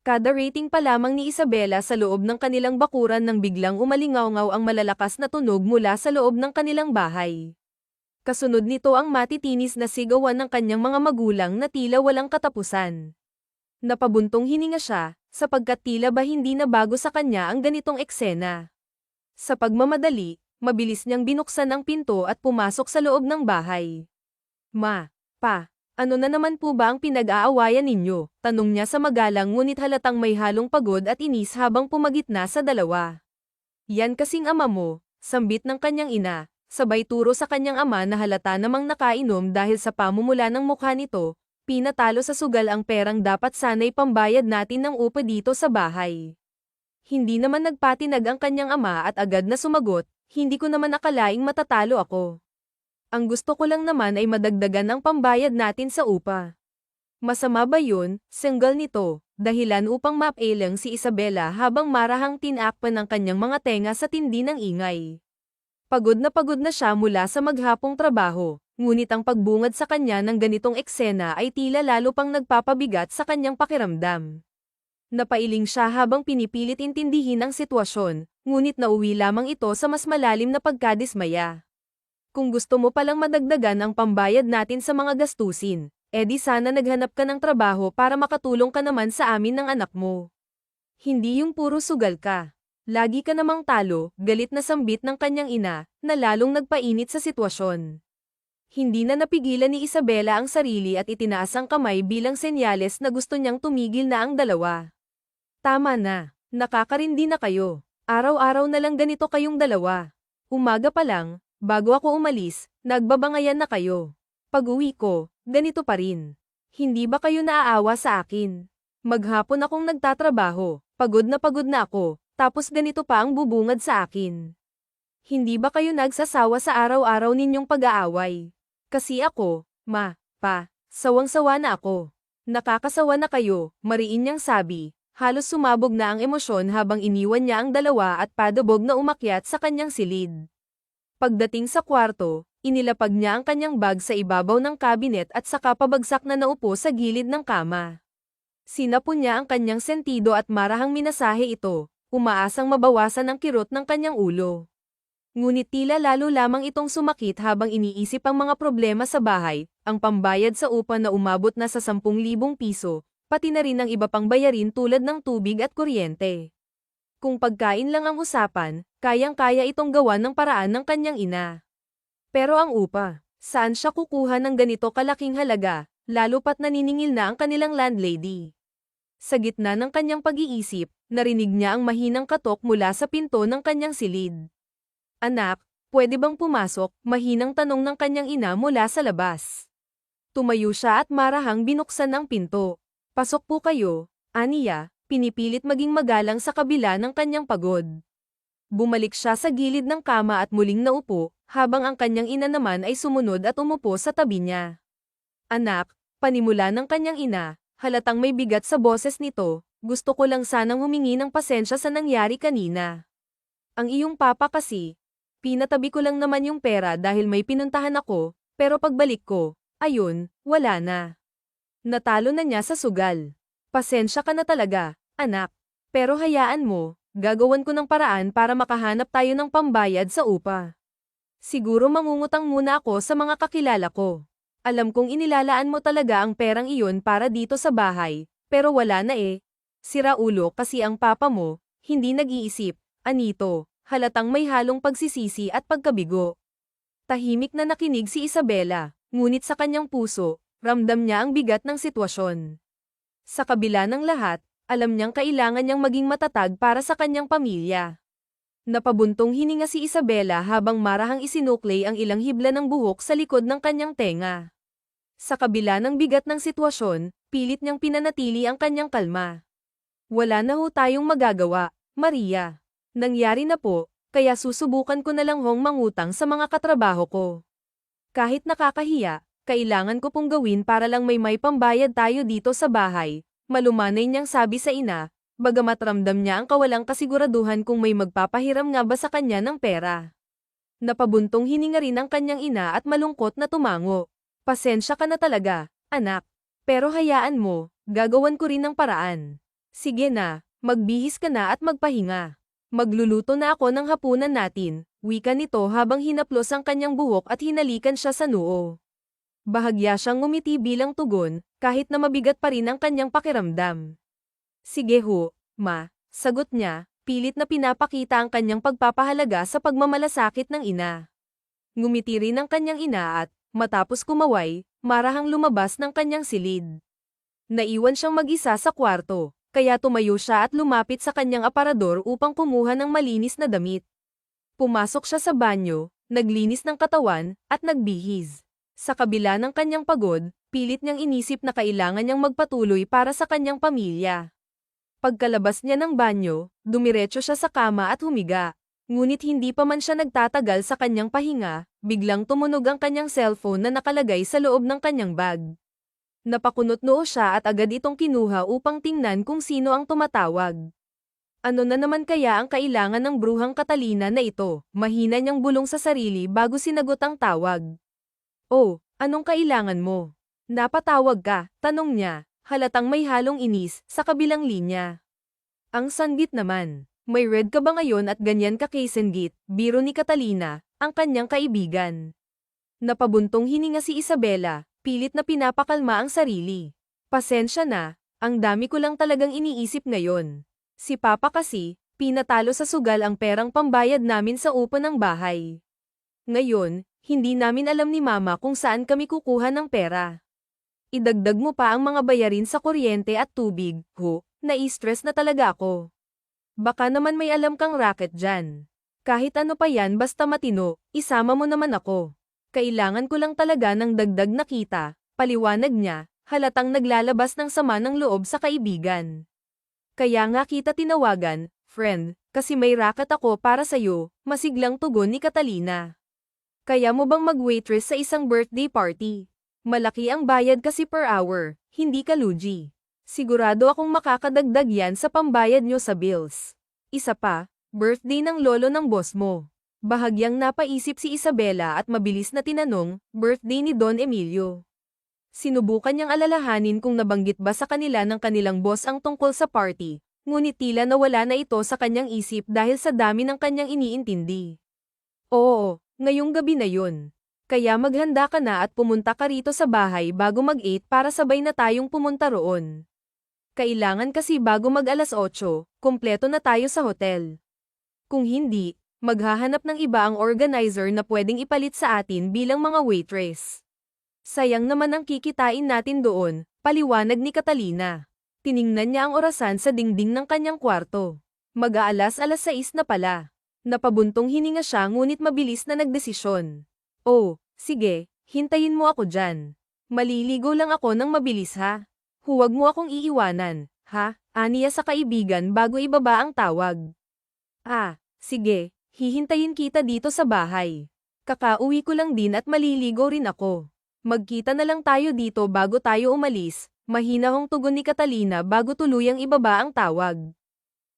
Kada rating pa lamang ni Isabela sa loob ng kanilang bakuran nang biglang umalingaw-ngaw ang malalakas na tunog mula sa loob ng kanilang bahay. Kasunod nito ang matitinis na sigawan ng kanyang mga magulang na tila walang katapusan. Napabuntong hininga siya, sapagkat tila ba hindi na bago sa kanya ang ganitong eksena. Sa pagmamadali, mabilis niyang binuksan ang pinto at pumasok sa loob ng bahay. Ma, pa, ano na naman po ba ang pinag-aawayan ninyo? Tanong niya sa magalang ngunit halatang may halong pagod at inis habang pumagitna sa dalawa. Yan kasing ama mo, sambit ng kanyang ina, sabay turo sa kanyang ama na halata namang nakainom dahil sa pamumula ng mukha nito, pinatalo sa sugal ang perang dapat sana'y pambayad natin ng upa dito sa bahay. Hindi naman nagpatinag ang kanyang ama at agad na sumagot, hindi ko naman akalaing matatalo ako. Ang gusto ko lang naman ay madagdagan ang pambayad natin sa upa. Masama ba yun, single nito, dahilan upang mapailang si Isabela habang marahang tinakpan ng kanyang mga tenga sa tindi ng ingay. Pagod na siya mula sa maghapong trabaho, ngunit ang pagbungad sa kanya ng ganitong eksena ay tila lalo pang nagpapabigat sa kanyang pakiramdam. Napailing siya habang pinipilit intindihin ang sitwasyon, ngunit nauwi lamang ito sa mas malalim na pagkadismaya. Kung gusto mo palang madagdagan ang pambayad natin sa mga gastusin, edi sana naghanap ka ng trabaho para makatulong ka naman sa amin ng anak mo. Hindi yung puro sugal ka. Lagi ka namang talo, galit na sambit ng kanyang ina, na lalong nagpainit sa sitwasyon. Hindi na napigilan ni Isabela ang sarili at itinaas ang kamay bilang senyales na gusto niyang tumigil na ang dalawa. Tama na, nakakarindi na kayo. Araw-araw na lang ganito kayong dalawa. Umaga pa lang, bago ako umalis, nagbabangayan na kayo. Pag-uwi ko, ganito pa rin. Hindi ba kayo naaawa sa akin? Maghapon akong nagtatrabaho, pagod na ako, tapos ganito pa ang bubungad sa akin. Hindi ba kayo nagsasawa sa araw-araw ninyong pag-aaway? Kasi ako, ma, pa, sawang-sawa na ako. Nakakasawa na kayo, mariin niyang sabi. Halos sumabog na ang emosyon habang iniwan niya ang dalawa at padabog na umakyat sa kanyang silid. Pagdating sa kwarto, inilapag niya ang kanyang bag sa ibabaw ng kabinet at saka pabagsak na naupo sa gilid ng kama. Sinapon niya ang kanyang sentido at marahang minasahe ito, umaasang mabawasan ang kirot ng kanyang ulo. Ngunit tila lalo lamang itong sumakit habang iniisip ang mga problema sa bahay, ang pambayad sa upa na umabot na sa 10,000 piso, pati na rin ang iba pang bayarin tulad ng tubig at kuryente. Kung pagkain lang ang usapan, kayang-kaya itong gawan ng paraan ng kanyang ina. Pero ang upa, saan siya kukuha ng ganito kalaking halaga, lalo pat naniningil na ang kanilang landlady. Sa gitna ng kanyang pag-iisip, narinig niya ang mahinang katok mula sa pinto ng kanyang silid. Anak, pwede bang pumasok? Mahinang tanong ng kanyang ina mula sa labas. Tumayo siya at marahang binuksan ang pinto. Pasok po kayo, aniya. Pinipilit maging magalang sa kabila ng kanyang pagod. Bumalik siya sa gilid ng kama at muling naupo, habang ang kanyang ina naman ay sumunod at umupo sa tabi niya. Anak, panimula ng kanyang ina, halatang may bigat sa boses nito, gusto ko lang sanang humingi ng pasensya sa nangyari kanina. Ang iyong papa kasi, pinatabi ko lang naman yung pera dahil may pinuntahan ako, pero pagbalik ko, ayun, wala na. Natalo na niya sa sugal. Pasensya ka na talaga, anak. Pero hayaan mo, gagawan ko ng paraan para makahanap tayo ng pambayad sa upa. Siguro mangungutang muna ako sa mga kakilala ko. Alam kong inilalaan mo talaga ang perang iyon para dito sa bahay, pero wala na eh. Sira ulo kasi ang papa mo, hindi nag-iisip, anito, halatang may halong pagsisisi at pagkabigo. Tahimik na nakinig si Isabela, ngunit sa kanyang puso, ramdam niya ang bigat ng sitwasyon. Sa kabila ng lahat, alam niyang kailangan niyang maging matatag para sa kanyang pamilya. Napabuntong hininga si Isabela habang marahang isinuklay ang ilang hibla ng buhok sa likod ng kanyang tenga. Sa kabila ng bigat ng sitwasyon, pilit niyang pinanatili ang kanyang kalma. Wala na ho tayong magagawa, Maria. Nangyari na po, kaya susubukan ko na lang hong mangutang sa mga katrabaho ko. Kahit nakakahiya, kailangan ko pong gawin para lang may pambayad tayo dito sa bahay, malumanay niyang sabi sa ina, bagamat ramdam niya ang kawalang kasiguraduhan kung may magpapahiram nga ba sa kanya ng pera. Napabuntong hininga rin ang kanyang ina at malungkot na tumango. Pasensya ka na talaga, anak. Pero hayaan mo, gagawan ko rin ng paraan. Sige na, magbihis ka na at magpahinga. Magluluto na ako ng hapunan natin, wika nito habang hinaplos ang kanyang buhok at hinalikan siya sa noo. Bahagya siyang ngumiti bilang tugon, kahit na mabigat pa rin ang kanyang pakiramdam. Sige ho, ma, sagot niya, pilit na pinapakita ang kanyang pagpapahalaga sa pagmamalasakit ng ina. Ngumiti rin ang kanyang ina at, matapos kumaway, marahang lumabas ng kanyang silid. Naiwan siyang mag-isa sa kwarto, kaya tumayo siya at lumapit sa kanyang aparador upang kumuha ng malinis na damit. Pumasok siya sa banyo, naglinis ng katawan, at nagbihis. Sa kabila ng kanyang pagod, pilit niyang inisip na kailangan niyang magpatuloy para sa kanyang pamilya. Pagkalabas niya ng banyo, dumiretso siya sa kama at humiga. Ngunit hindi pa man siya nagtatagal sa kanyang pahinga, biglang tumunog ang kanyang cellphone na nakalagay sa loob ng kanyang bag. Napakunot noo siya at agad itong kinuha upang tingnan kung sino ang tumatawag. Ano na naman kaya ang kailangan ng bruhang Catalina na ito? Mahina niyang bulong sa sarili bago sinagot ang tawag. Oh, anong kailangan mo? Napatawag ka, tanong niya, halatang may halong inis sa kabilang linya. Ang sanggit naman, may red ka ba ngayon at ganyan ka kasenggit, biro ni Catalina, ang kanyang kaibigan. Napabuntong hininga si Isabela, pilit na pinapakalma ang sarili. Pasensya na, ang dami ko lang talagang iniisip ngayon. Si Papa kasi, pinatalo sa sugal ang perang pambayad namin sa upa ng bahay. Ngayon, hindi namin alam ni Mama kung saan kami kukuha ng pera. Idagdag mo pa ang mga bayarin sa kuryente at tubig, ho, nai-stress na talaga ako. Baka naman may alam kang racket dyan. Kahit ano pa yan basta matino, isama mo naman ako. Kailangan ko lang talaga ng dagdag na kita, paliwanag niya, halatang naglalabas ng sama ng loob sa kaibigan. Kaya nga kita tinawagan, friend, kasi may racket ako para sa'yo, masiglang tugon ni Catalina. Kaya mo bang mag-waitress sa isang birthday party? Malaki ang bayad kasi per hour, hindi ka lugi. Sigurado akong makakadagdag yan sa pambayad nyo sa bills. Isa pa, birthday ng lolo ng boss mo. Bahagyang napaisip si Isabela at mabilis na tinanong, birthday ni Don Emilio. Sinubukan niyang alalahanin kung nabanggit ba sa kanila ng kanilang boss ang tungkol sa party, ngunit tila nawala na ito sa kanyang isip dahil sa dami ng kanyang iniintindi. Oo, ngayong gabi na yun. Kaya maghanda ka na at pumunta ka rito sa bahay bago mag-8 para sabay na tayong pumunta roon. Kailangan kasi bago mag-alas 8, kumpleto na tayo sa hotel. Kung hindi, maghahanap ng iba ang organizer na pwedeng ipalit sa atin bilang mga waitress. Sayang naman ang kikitain natin doon, paliwanag ni Catalina. Tiningnan niya ang orasan sa dingding ng kanyang kwarto. Mag-aalas 6 na pala. Napabuntong hininga siya ngunit mabilis na nagdesisyon. Oh, sige, hintayin mo ako dyan. Maliligo lang ako ng mabilis ha. Huwag mo akong iiwanan, ha? Aniya sa kaibigan bago ibaba ang tawag. Ah, sige. Hihintayin kita dito sa bahay. Kakauwi ko lang din at maliligo rin ako. Magkita na lang tayo dito bago tayo umalis, mahinahong tugon ni Catalina bago tuluyang ibaba ang tawag.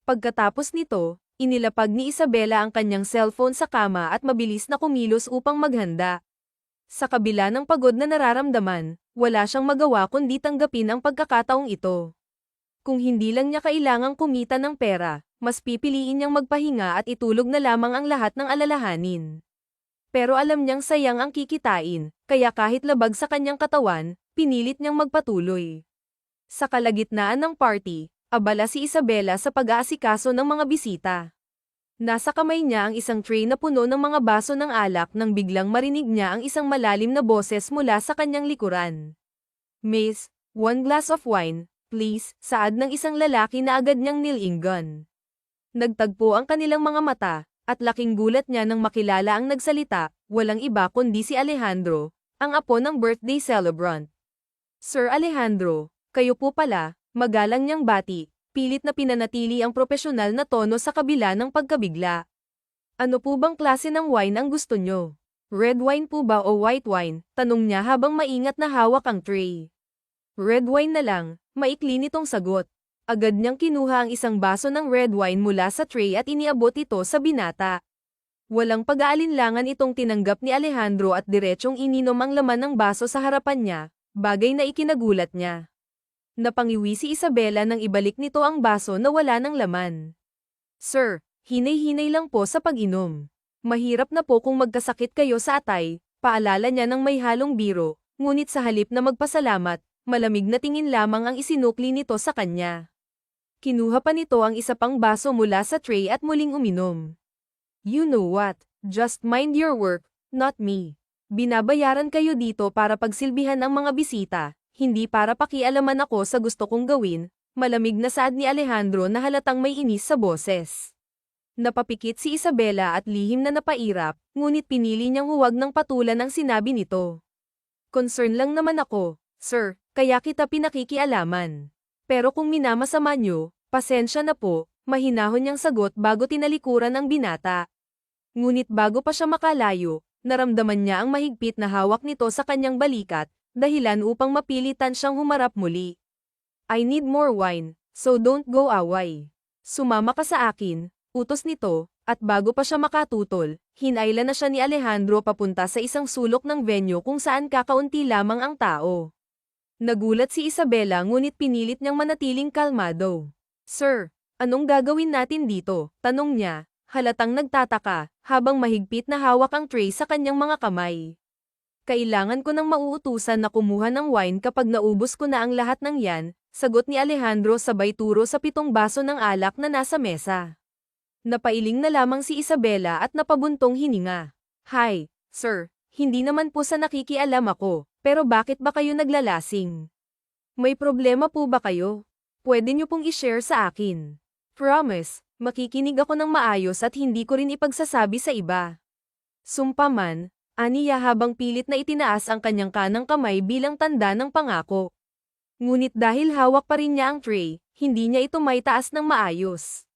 Pagkatapos nito, inilapag ni Isabela ang kanyang cellphone sa kama at mabilis na kumilos upang maghanda. Sa kabila ng pagod na nararamdaman, wala siyang magawa kundi tanggapin ang pagkakataong ito. Kung hindi lang niya kailangang kumita ng pera, mas pipiliin niyang magpahinga at itulog na lamang ang lahat ng alalahanin. Pero alam niyang sayang ang kikitain, kaya kahit labag sa kanyang katawan, pinilit niyang magpatuloy. Sa kalagitnaan ng party, abala si Isabela sa pag-aasikaso ng mga bisita. Nasa kamay niya ang isang tray na puno ng mga baso ng alak nang biglang marinig niya ang isang malalim na boses mula sa kanyang likuran. Miss, 1 glass of wine, please, saad ng isang lalaki na agad niyang nilinggan. Nagtagpo ang kanilang mga mata, at laking gulat niya nang makilala ang nagsalita, walang iba kundi si Alejandro, ang apo ng birthday celebrant. Sir Alejandro, kayo po pala, magalang niyang bati, pilit na pinanatili ang propesyonal na tono sa kabila ng pagkabigla. Ano po bang klase ng wine ang gusto nyo? Red wine po ba o white wine? Tanong niya habang maingat na hawak ang tray. Red wine na lang, maikli nitong sagot. Agad niyang kinuha ang isang baso ng red wine mula sa tray at iniabot ito sa binata. Walang pag-aalinlangan itong tinanggap ni Alejandro at diretsong ininom ang laman ng baso sa harapan niya, bagay na ikinagulat niya. Napangiwi si Isabela nang ibalik nito ang baso na wala ng laman. Sir, hinay-hinay lang po sa pag-inom. Mahirap na po kung magkasakit kayo sa atay, paalala niya ng may halong biro, ngunit sa halip na magpasalamat, malamig na tingin lamang ang isinukli nito sa kanya. Kinuha pa nito ang isa pang baso mula sa tray at muling uminom. You know what? Just mind your work, not me. Binabayaran kayo dito para pagsilbihan ang mga bisita, hindi para pakialaman ako sa gusto kong gawin, malamig na saad ni Alejandro na halatang may inis sa boses. Napapikit si Isabela at lihim na napairap, ngunit pinili niyang huwag ng patulan ang sinabi nito. Concern lang naman ako, sir, kaya kita pinakikialaman. Pero kung minamasama niyo, pasensya na po, mahinahon niyang sagot bago tinalikuran ang binata. Ngunit bago pa siya makalayo, naramdaman niya ang mahigpit na hawak nito sa kanyang balikat, dahilan upang mapilitan siyang humarap muli. I need more wine, so don't go away. Sumama ka sa akin, utos nito, at bago pa siya makatutol, hinailan na siya ni Alejandro papunta sa isang sulok ng venue kung saan kakaunti lamang ang tao. Nagulat si Isabela ngunit pinilit niyang manatiling kalmado. Sir, anong gagawin natin dito? Tanong niya, halatang nagtataka, habang mahigpit na hawak ang tray sa kanyang mga kamay. Kailangan ko nang mauutusan na kumuha ng wine kapag naubos ko na ang lahat ng yan, sagot ni Alejandro sabay turo sa 7 baso ng alak na nasa mesa. Napailing na lamang si Isabela at napabuntong hininga. Hi, sir, hindi naman po sa nakikialam ako, pero bakit ba kayo naglalasing? May problema po ba kayo? Pwede niyo pong i-share sa akin. Promise, makikinig ako ng maayos at hindi ko rin ipagsasabi sa iba. Sumpa man, aniya habang pilit na itinaas ang kanyang kanang kamay bilang tanda ng pangako. Ngunit dahil hawak pa rin niya ang tray, hindi niya ito maitaas ng maayos.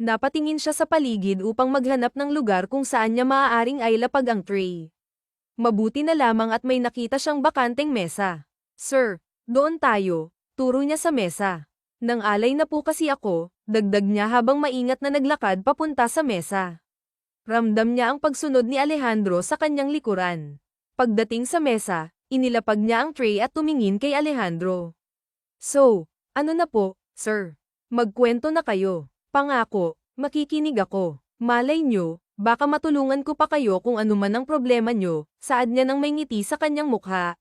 Napatingin siya sa paligid upang maghanap ng lugar kung saan niya maaaring ailapag ang tray. Mabuti na lamang at may nakita siyang bakanteng mesa. Sir, doon tayo, turo niya sa mesa. Nang alay na po kasi ako, dagdag niya habang maingat na naglakad papunta sa mesa. Ramdam niya ang pagsunod ni Alejandro sa kanyang likuran. Pagdating sa mesa, inilapag niya ang tray at tumingin kay Alejandro. So, ano na po, sir? Magkwento na kayo. Pangako, makikinig ako. Malay nyo, baka matulungan ko pa kayo kung ano man ang problema nyo, saad niya nang may ngiti sa kanyang mukha.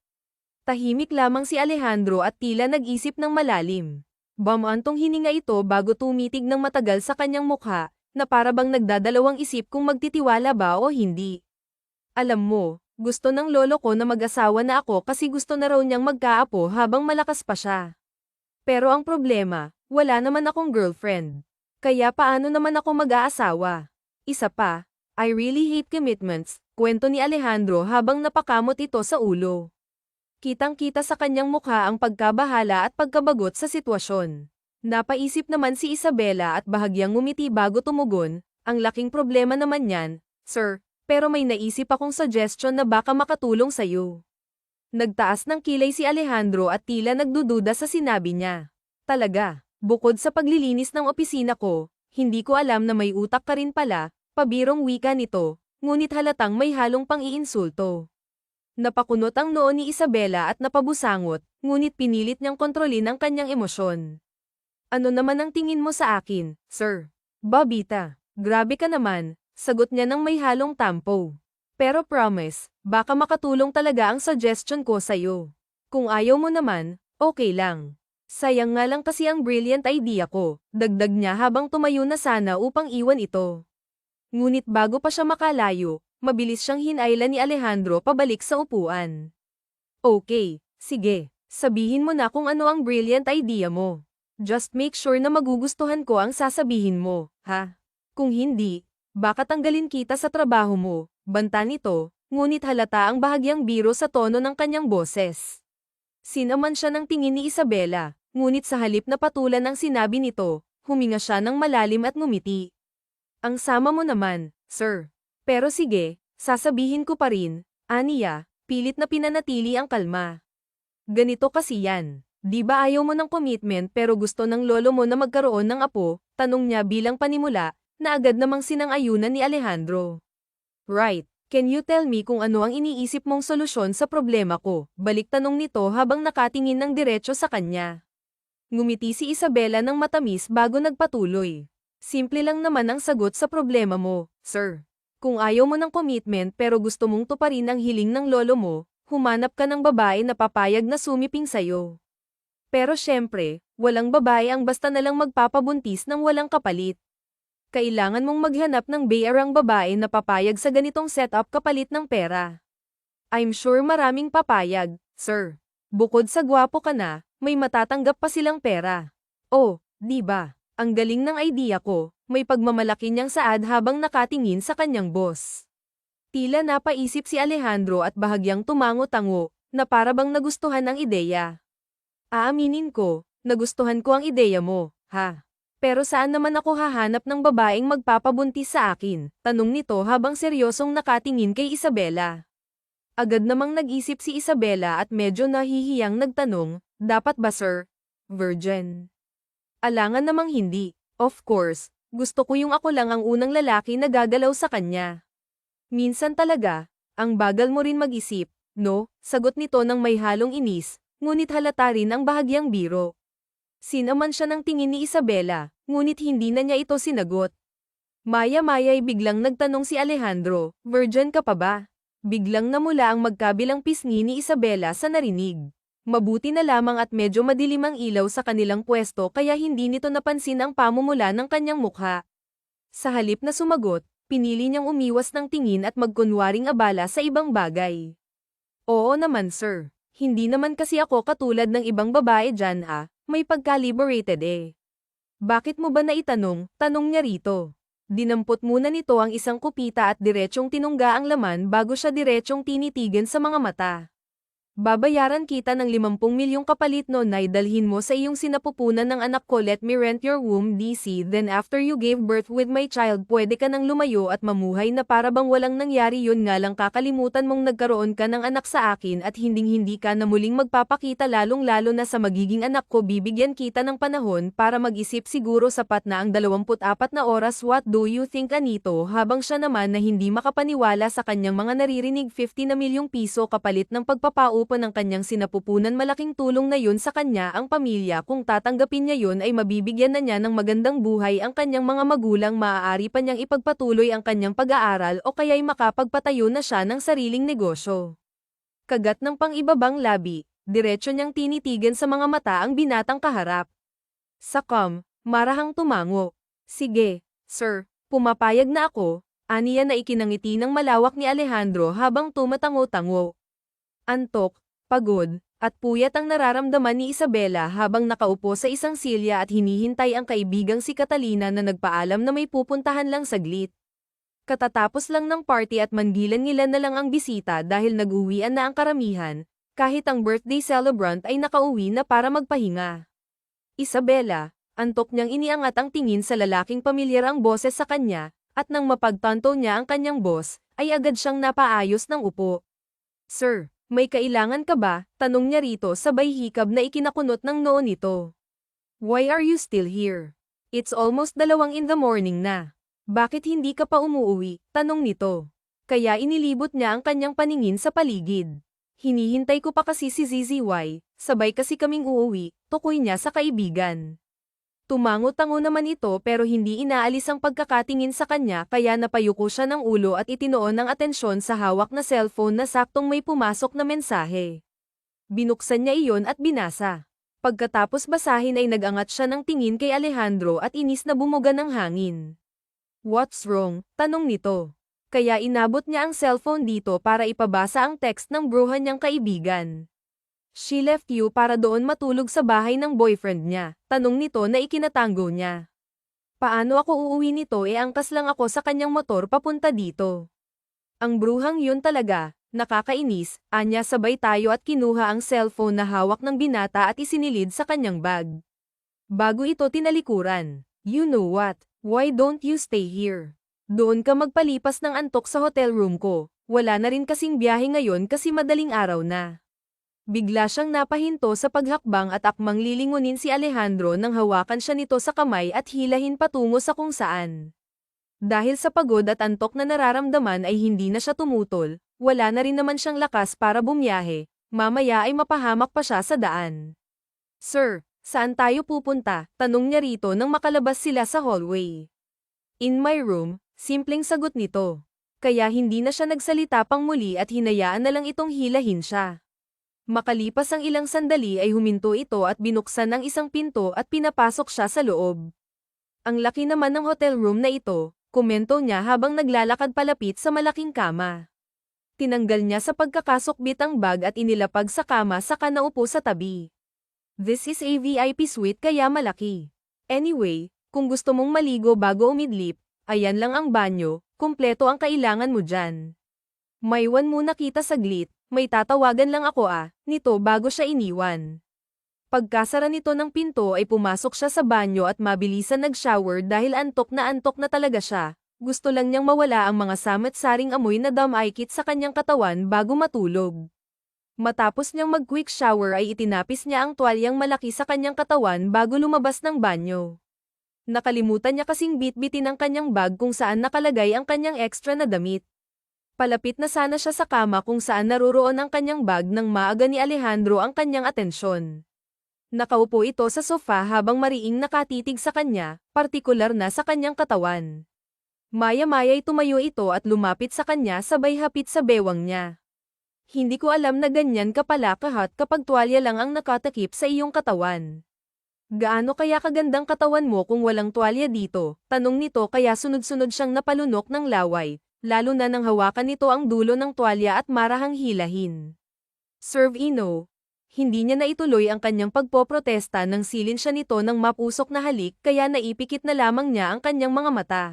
Tahimik lamang si Alejandro at tila nag-isip ng malalim. Bamantong hininga ito bago tumitig ng matagal sa kanyang mukha, na para bang nagdadalawang isip kung magtitiwala ba o hindi. Alam mo, gusto ng lolo ko na mag-asawa na ako kasi gusto na raw niyang magkaapo habang malakas pa siya. Pero ang problema, wala naman akong girlfriend. Kaya paano naman ako mag-aasawa? Isa pa, I really hate commitments, kwento ni Alejandro habang napakamot ito sa ulo. Kitang-kita sa kanyang mukha ang pagkabahala at pagkabagot sa sitwasyon. Napaisip naman si Isabela at bahagyang ngumiti bago tumugon, ang laking problema naman yan, sir, pero may naisip akong suggestion na baka makatulong sa'yo. Nagtaas ng kilay si Alejandro at tila nagdududa sa sinabi niya. Talaga, bukod sa paglilinis ng opisina ko, hindi ko alam na may utak ka rin pala, pabirong wika nito, ngunit halatang may halong pang-iinsulto. Napakunot ang noo ni Isabela at napabusangot, ngunit pinilit niyang kontrolin ang kanyang emosyon. Ano naman ang tingin mo sa akin, sir? Babita, grabe ka naman, sagot niya nang may halong tampo. Pero promise, baka makatulong talaga ang suggestion ko sa'yo. Kung ayaw mo naman, okay lang. Sayang nga lang kasi ang brilliant idea ko, dagdag niya habang tumayo na sana upang iwan ito. Ngunit bago pa siya makalayo, mabilis siyang hinailan ni Alejandro pabalik sa upuan. Okay, sige, sabihin mo na kung ano ang brilliant idea mo. Just make sure na magugustuhan ko ang sasabihin mo, ha? Kung hindi, baka tanggalin kita sa trabaho mo, banta nito, ngunit halata ang bahagyang biro sa tono ng kanyang boses. Sinaman siya ng tingin ni Isabela, ngunit sa halip na patulan ang sinabi nito, huminga siya ng malalim at ngumiti. Ang sama mo naman, sir. Pero sige, sasabihin ko pa rin, aniya, pilit na pinanatili ang kalma. Ganito kasi yan. Di ba ayaw mo ng commitment pero gusto ng lolo mo na magkaroon ng apo? Tanong niya bilang panimula, na agad namang sinang-ayunan ni Alejandro. Right, can you tell me kung ano ang iniisip mong solusyon sa problema ko? Balik tanong nito habang nakatingin ng diretso sa kanya. Ngumiti si Isabela ng matamis bago nagpatuloy. Simple lang naman ang sagot sa problema mo, sir. Kung ayaw mo ng commitment pero gusto mong tuparin ang hiling ng lolo mo, humanap ka ng babae na papayag na sumiping sayo. Pero syempre, walang babae ang basta nalang magpapabuntis ng walang kapalit. Kailangan mong maghanap ng bayarang babae na papayag sa ganitong setup kapalit ng pera. I'm sure maraming papayag, sir. Bukod sa gwapo ka na, may matatanggap pa silang pera. Oh, di ba? Ang galing ng idea ko, may pagmamalaki niyang saad habang nakatingin sa kanyang boss. Tila napaisip si Alejandro at bahagyang tumango-tango, na para bang nagustuhan ang ideya. Aaminin ko, nagustuhan ko ang ideya mo, ha? Pero saan naman ako hahanap ng babaeng magpapabuntis sa akin? Tanong nito habang seryosong nakatingin kay Isabela. Agad namang nag-isip si Isabela at medyo nahihiyang nagtanong, dapat ba sir? Virgin? Alangan namang hindi. Of course, gusto ko yung ako lang ang unang lalaki na gagalaw sa kanya. Minsan talaga, ang bagal mo rin mag-isip, no? Sagot nito ng may halong inis, ngunit halata rin ang bahagyang biro. Sinaman siya ng tingin ni Isabela, ngunit hindi na niya ito sinagot. Maya-maya'y biglang nagtanong si Alejandro, virgin ka pa ba? Biglang namula ang magkabilang pisngi ni Isabela sa narinig. Mabuti na lamang at medyo madilim ang ilaw sa kanilang pwesto kaya hindi nito napansin ang pamumula ng kanyang mukha. Sa halip na sumagot, pinili niyang umiwas ng tingin at magkunwaring abala sa ibang bagay. Oo naman sir, hindi naman kasi ako katulad ng ibang babae dyan may pagka-liberated eh. Bakit mo ba naitanong? Tanong niya rito. Dinampot muna nito ang isang kupita at diretsyong tinungga ang laman bago siya diretsyong tinitigan sa mga mata. Babayaran kita ng 50 milyong kapalit no na dalhin mo sa iyong sinapupunan ng anak ko. Let me rent your womb DC. Then after you gave birth with my child pwede ka nang lumayo at mamuhay na para bang walang nangyari. Yun nga lang kakalimutan mong nagkaroon ka ng anak sa akin at hinding-hindi ka na muling magpapakita lalong-lalo na sa magiging anak ko. Bibigyan kita ng panahon para mag-isip, siguro sapat na ang 24 na oras. What do you think Anito? Habang siya naman na hindi makapaniwala sa kanyang mga naririnig. 50 na milyong piso kapalit ng pagpapaupo ng kanyang sinapupunan. Malaking tulong na yun sa kanya ang pamilya. Kung tatanggapin niya yun ay mabibigyan na niya ng magandang buhay ang kanyang mga magulang. Maaari pa niyang ipagpatuloy ang kanyang pag-aaral o kaya'y makapagpatayo na siya ng sariling negosyo. Kagat ng pang-ibabang labi, diretso niyang tinitigan sa mga mata ang binatang kaharap. Sakam, marahang tumango. Sige, sir, pumapayag na ako, aniya na ikinangiti ng malawak ni Alejandro habang tumatango-tango. Antok, pagod, at puyat ang nararamdaman ni Isabela habang nakaupo sa isang silya at hinihintay ang kaibigang si Catalina na nagpaalam na may pupuntahan lang saglit. Katatapos lang ng party at manggilan-ngilan na lang ang bisita dahil nag-uwian na ang karamihan, kahit ang birthday celebrant ay nakauwi na para magpahinga. Isabela, antok niyang iniangat ang tingin sa lalaking pamilyar ang boses sa kanya, at nang mapagtanto niya ang kanyang boss, ay agad siyang napaayos ng upo. Sir, may kailangan ka ba? Tanong niya rito sabay hikab na ikinakunot ng noo nito. Why are you still here? It's almost 2 in the morning na. Bakit hindi ka pa umuuwi? Tanong nito. Kaya inilibot niya ang kanyang paningin sa paligid. Hinihintay ko pa kasi si ZZY, sabay kasi kaming uuwi, tukoy niya sa kaibigan. Tumango-tango naman ito pero hindi inaalis ang pagkakatingin sa kanya kaya napayuko siya ng ulo at itinoon ang atensyon sa hawak na cellphone na saktong may pumasok na mensahe. Binuksan niya iyon at binasa. Pagkatapos basahin ay nagangat siya ng tingin kay Alejandro at inis na bumuga ng hangin. What's wrong? Tanong nito. Kaya inabot niya ang cellphone dito para ipabasa ang text ng bruhan niyang kaibigan. She left you para doon matulog sa bahay ng boyfriend niya. Tanong nito na ikinatango niya. Paano ako uuwi nito angkas lang ako sa kanyang motor papunta dito. Ang bruhang yun talaga, nakakainis, anya sabay tayo at kinuha ang cellphone na hawak ng binata at isinilid sa kanyang bag. Bago ito tinalikuran. You know what? Why don't you stay here? Doon ka magpalipas ng antok sa hotel room ko. Wala na rin kasing biyahe ngayon kasi madaling araw na. Bigla siyang napahinto sa paghakbang at akmang lilingunin si Alejandro nang hawakan siya nito sa kamay at hilahin patungo sa kung saan. Dahil sa pagod at antok na nararamdaman ay hindi na siya tumutol, wala na rin naman siyang lakas para bumiyahe, mamaya ay mapahamak pa siya sa daan. Sir, Saan tayo pupunta? Tanong niya rito nang makalabas sila sa hallway. In my room, simpleng sagot nito. Kaya hindi na siya nagsalita pang muli at hinayaan na lang itong hilahin siya. Makalipas ang ilang sandali ay huminto ito at binuksan ang isang pinto at pinapasok siya sa loob. Ang laki naman ng hotel room na ito, komento niya habang naglalakad palapit sa malaking kama. Tinanggal niya sa pagkakasukbit ang bag at inilapag sa kama saka naupo sa tabi. This is a VIP suite kaya malaki. Anyway, kung gusto mong maligo bago umidlip, ayan lang ang banyo, kumpleto ang kailangan mo dyan. Maiwan muna kita saglit, may tatawagan lang ako nito bago siya iniwan. Pagkasara nito ng pinto ay pumasok siya sa banyo at mabilisan nag-shower dahil antok na talaga siya. Gusto lang niyang mawala ang mga samit-saring amoy na damaykit sa kanyang katawan bago matulog. Matapos niyang mag-quick shower ay itinapis niya ang tuwalyang malaki sa kanyang katawan bago lumabas ng banyo. Nakalimutan niya kasing bitbitin ang kanyang bag kung saan nakalagay ang kanyang extra na damit. Palapit na sana siya sa kama kung saan naroroon ang kanyang bag nang maaga ni Alejandro ang kanyang atensyon. Nakaupo ito sa sofa habang mariing nakatitig sa kanya, partikular na sa kanyang katawan. Maya-maya'y tumayo ito at lumapit sa kanya sabay hapit sa bewang niya. Hindi ko alam na ganyan ka pala kahat kapag tuwalya lang ang nakatakip sa iyong katawan. Gaano kaya kagandang katawan mo kung walang tuwalya dito? Tanong nito kaya sunod-sunod siyang napalunok ng laway, lalo na nang hawakan nito ang dulo ng tuwalya at marahang hilahin. Serve Ino. Hindi niya naituloy ang kanyang pagpoprotesta nang silin siya nito ng mapusok na halik kaya naipikit na lamang niya ang kanyang mga mata.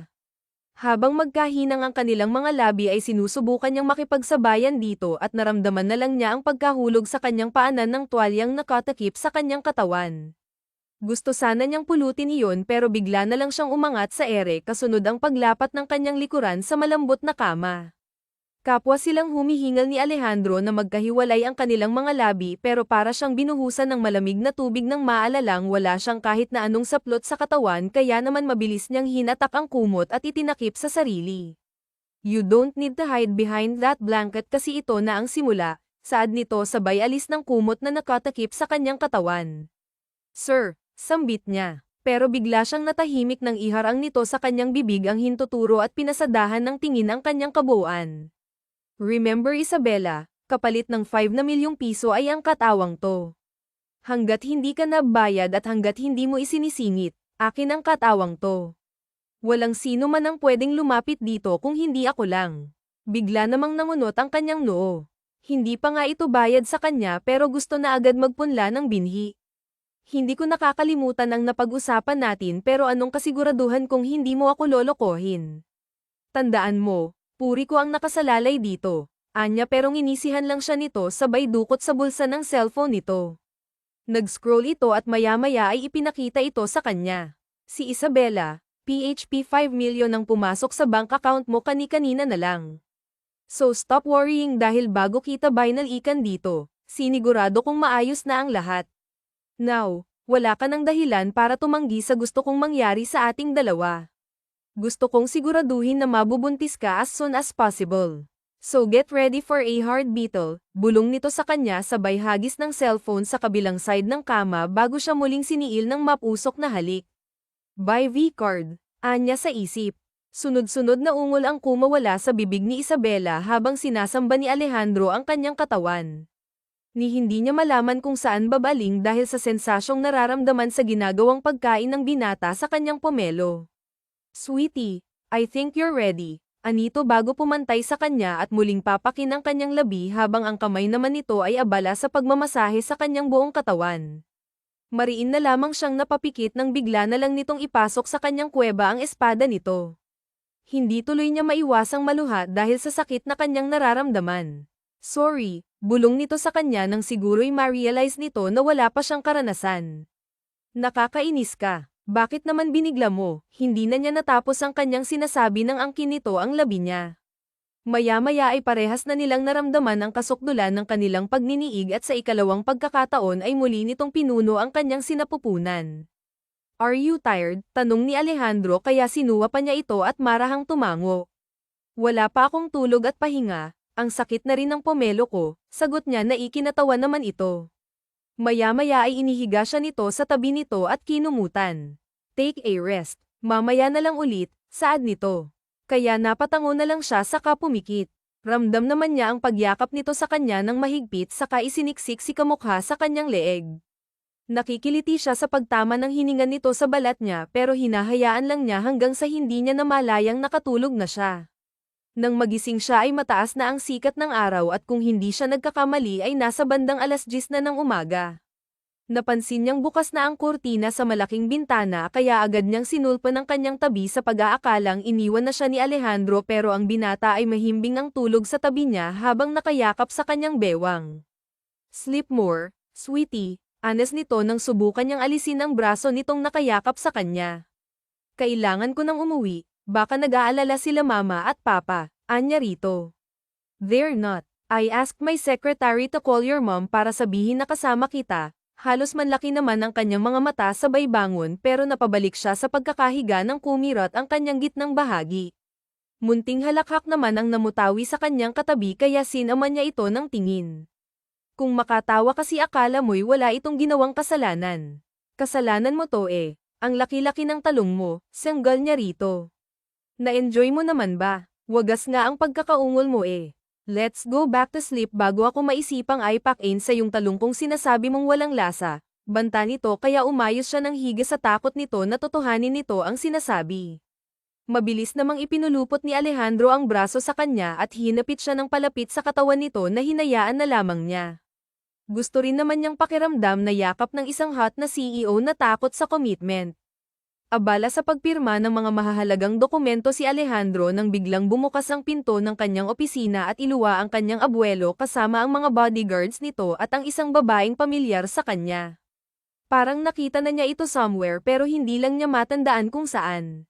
Habang magkahinang ang kanilang mga labi ay sinusubukan niyang makipagsabayan dito at naramdaman na lang niya ang pagkahulog sa kanyang paanan ng tuwalyang nakatakip sa kanyang katawan. Gusto sana niyang pulutin iyon pero bigla na lang siyang umangat sa ere kasunod ang paglapat ng kanyang likuran sa malambot na kama. Kapwa silang humihingal ni Alejandro na magkahiwalay ang kanilang mga labi pero para siyang binuhusan ng malamig na tubig nang maalalang wala siyang kahit na anong saplot sa katawan kaya naman mabilis niyang hinatak ang kumot at itinakip sa sarili. You don't need to hide behind that blanket kasi ito na ang simula, saad nito sabay alis ng kumot na nakatakip sa kanyang katawan. Sir, sambit niya. Pero bigla siyang natahimik nang iharang nito sa kanyang bibig ang hintuturo at pinasadahan ng tingin ang kanyang kabuuan. Remember Isabella, kapalit ng 5 na milyong piso ay ang katawang to. Hanggat hindi ka nabayad at hanggat hindi mo isinisingit, akin ang katawang to. Walang sino man ang pwedeng lumapit dito kung hindi ako lang. Bigla namang nangunot ang kanyang noo. Hindi pa nga ito bayad sa kanya pero gusto na agad magpunla ng binhi. Hindi ko nakakalimutan ang napag-usapan natin pero anong kasiguraduhan kung hindi mo ako lolokohin? Tandaan mo, puri ko ang nakasalalay dito. Anya pero inisihan lang siya nito sabay dukot sa bulsa ng cellphone nito. Nag-scroll ito at maya-maya ay ipinakita ito sa kanya. Si Isabella, PHP 5 million ang pumasok sa bank account mo kani-kanina na lang. So stop worrying dahil bago kita binalikan dito, sinigurado kong maayos na ang lahat. Now, wala ka ng dahilan para tumanggi sa gusto kong mangyari sa ating dalawa. Gusto kong siguraduhin na mabubuntis ka as soon as possible. So get ready for a hard battle, bulong nito sa kanya sabay hagis ng cellphone sa kabilang side ng kama bago siya muling siniil ng mapusok na halik. By V-card, anya sa isip. Sunod-sunod na ungol ang kumawala sa bibig ni Isabella habang sinasamba ni Alejandro ang kanyang katawan. Ni hindi niya malaman kung saan babaling dahil sa sensasyong nararamdaman sa ginagawang pagkain ng binata sa kanyang pomelo. Sweetie, I think you're ready. Anito bago pumantay sa kanya at muling papakin ang kanyang labi habang ang kamay naman nito ay abala sa pagmamasahe sa kanyang buong katawan. Mariin na lamang siyang napapikit nang bigla na lang nitong ipasok sa kanyang kuweba ang espada nito. Hindi tuloy niya maiwasang maluha dahil sa sakit na kanyang nararamdaman. Sorry, bulong nito sa kanya nang siguro'y ma-realize nito na wala pa siyang karanasan. Nakakainis ka. Bakit naman binigla mo? Hindi na niya natapos ang kanyang sinasabi nang angkin nito ang labi niya. Maya-maya ay parehas na nilang naramdaman ang kasukdulan ng kanilang pagniniig at sa ikalawang pagkakataon ay muli nitong pinuno ang kanyang sinapupunan. Are you tired? Tanong ni Alejandro kaya sinuwa pa niya ito at marahang tumango. Wala pa akong tulog at pahinga, ang sakit na rin ng pomelo ko, sagot niya na ikinatawa naman ito. Maya-maya ay inihiga siya nito sa tabi nito at kinumutan. Take a rest. Mamaya na lang ulit, saad nito. Kaya napatango na lang siya saka pumikit. Ramdam naman niya ang pagyakap nito sa kanya ng mahigpit saka isiniksik si kamukha sa kanyang leeg. Nakikiliti siya sa pagtama ng hininga nito sa balat niya pero hinahayaan lang niya hanggang sa hindi niya namalayang nakatulog na siya. Nang magising siya ay mataas na ang sikat ng araw at kung hindi siya nagkakamali ay nasa bandang 10:00 na ng umaga. Napansin niyang bukas na ang kurtina sa malaking bintana kaya agad niyang sinulpa ng kanyang tabi sa pag-aakalang iniwan na siya ni Alejandro pero ang binata ay mahimbing ang tulog sa tabi niya habang nakayakap sa kanyang bewang. Sleep more, sweetie, anas nito nang subukan niyang alisin ang braso nitong nakayakap sa kanya. Kailangan ko nang umuwi. Baka nag-aalala sila mama at papa, anya rito. They're not. I asked my secretary to call your mom para sabihin na kasama kita. Halos manlaki naman ang kanyang mga mata sabay bangon pero napabalik siya sa pagkakahiga ng kumirot ang kanyang gitnang bahagi. Munting halakhak naman ang namutawi sa kanyang katabi kaya sinaman niya ito ng tingin. Kung makatawa kasi akala mo'y wala itong ginawang kasalanan. Kasalanan mo to eh. Ang laki-laki ng talong mo, sanggal niya rito. Na-enjoy mo naman ba? Wagas nga ang pagkakaungol mo eh. Let's go back to sleep bago ako maisipang ipack-in sa yung talong kong sinasabi mong walang lasa. Banta nito kaya umayos siya ng higa sa takot nito na totohanin nito ang sinasabi. Mabilis namang ipinulupot ni Alejandro ang braso sa kanya at hinapit siya ng palapit sa katawan nito na hinayaan na lamang niya. Gusto rin naman niyang pakiramdam na yakap ng isang hot na CEO na takot sa commitment. Abala sa pagpirma ng mga mahahalagang dokumento si Alejandro nang biglang bumukas ang pinto ng kanyang opisina at iluwa ang kanyang abuelo kasama ang mga bodyguards nito at ang isang babaeng pamilyar sa kanya. Parang nakita na niya ito somewhere pero hindi lang niya matandaan kung saan.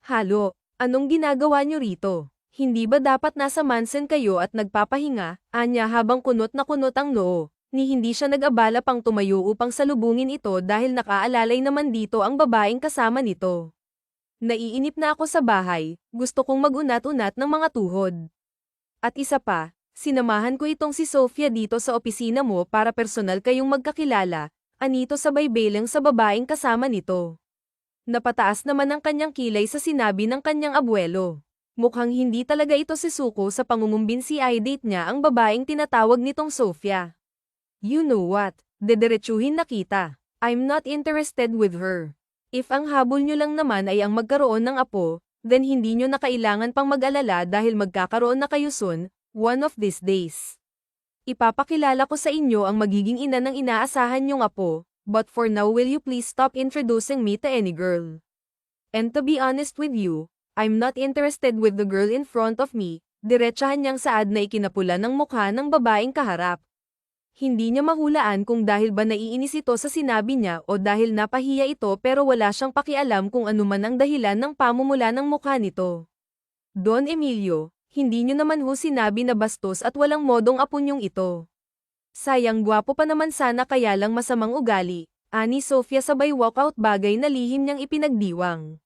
Halo, anong ginagawa niyo rito? Hindi ba dapat nasa mansion kayo at nagpapahinga? Anya habang kunot na kunot ang noo. Ni hindi siya nag-abala pang tumayo upang salubungin ito dahil nakaalalay naman dito ang babaeng kasama nito. Naiinip na ako sa bahay, gusto kong mag-unat-unat ng mga tuhod. At isa pa, sinamahan ko itong si Sofia dito sa opisina mo para personal kayong magkakilala, anito sabay belang sa babaeng kasama nito. Napataas naman ang kanyang kilay sa sinabi ng kanyang abuelo. Mukhang hindi talaga ito si Suko sa pangungumbinsi i-date niya ang babaeng tinatawag nitong Sofia. You know what? Dederechuhin na kita. I'm not interested with her. If ang habol nyo lang naman ay ang magkaroon ng apo, then hindi nyo na kailangan pang mag-alala dahil magkakaroon na kayo soon, one of these days. Ipapakilala ko sa inyo ang magiging ina ng inaasahan nyong apo, but for now will you please stop introducing me to any girl? And to be honest with you, I'm not interested with the girl in front of me, diretsahan niyang saad na ikinapula ng mukha ng babaeng kaharap. Hindi niya mahulaan kung dahil ba naiinis ito sa sinabi niya o dahil napahiya ito pero wala siyang pakialam kung ano man ang dahilan ng pamumula ng mukha nito. Don Emilio, hindi niyo naman ho sinabi na bastos at walang modong apo niyong ito. Sayang gwapo pa naman sana kaya lang masamang ugali, ani Sofia sabay walkout bagay na lihim niyang ipinagdiwang.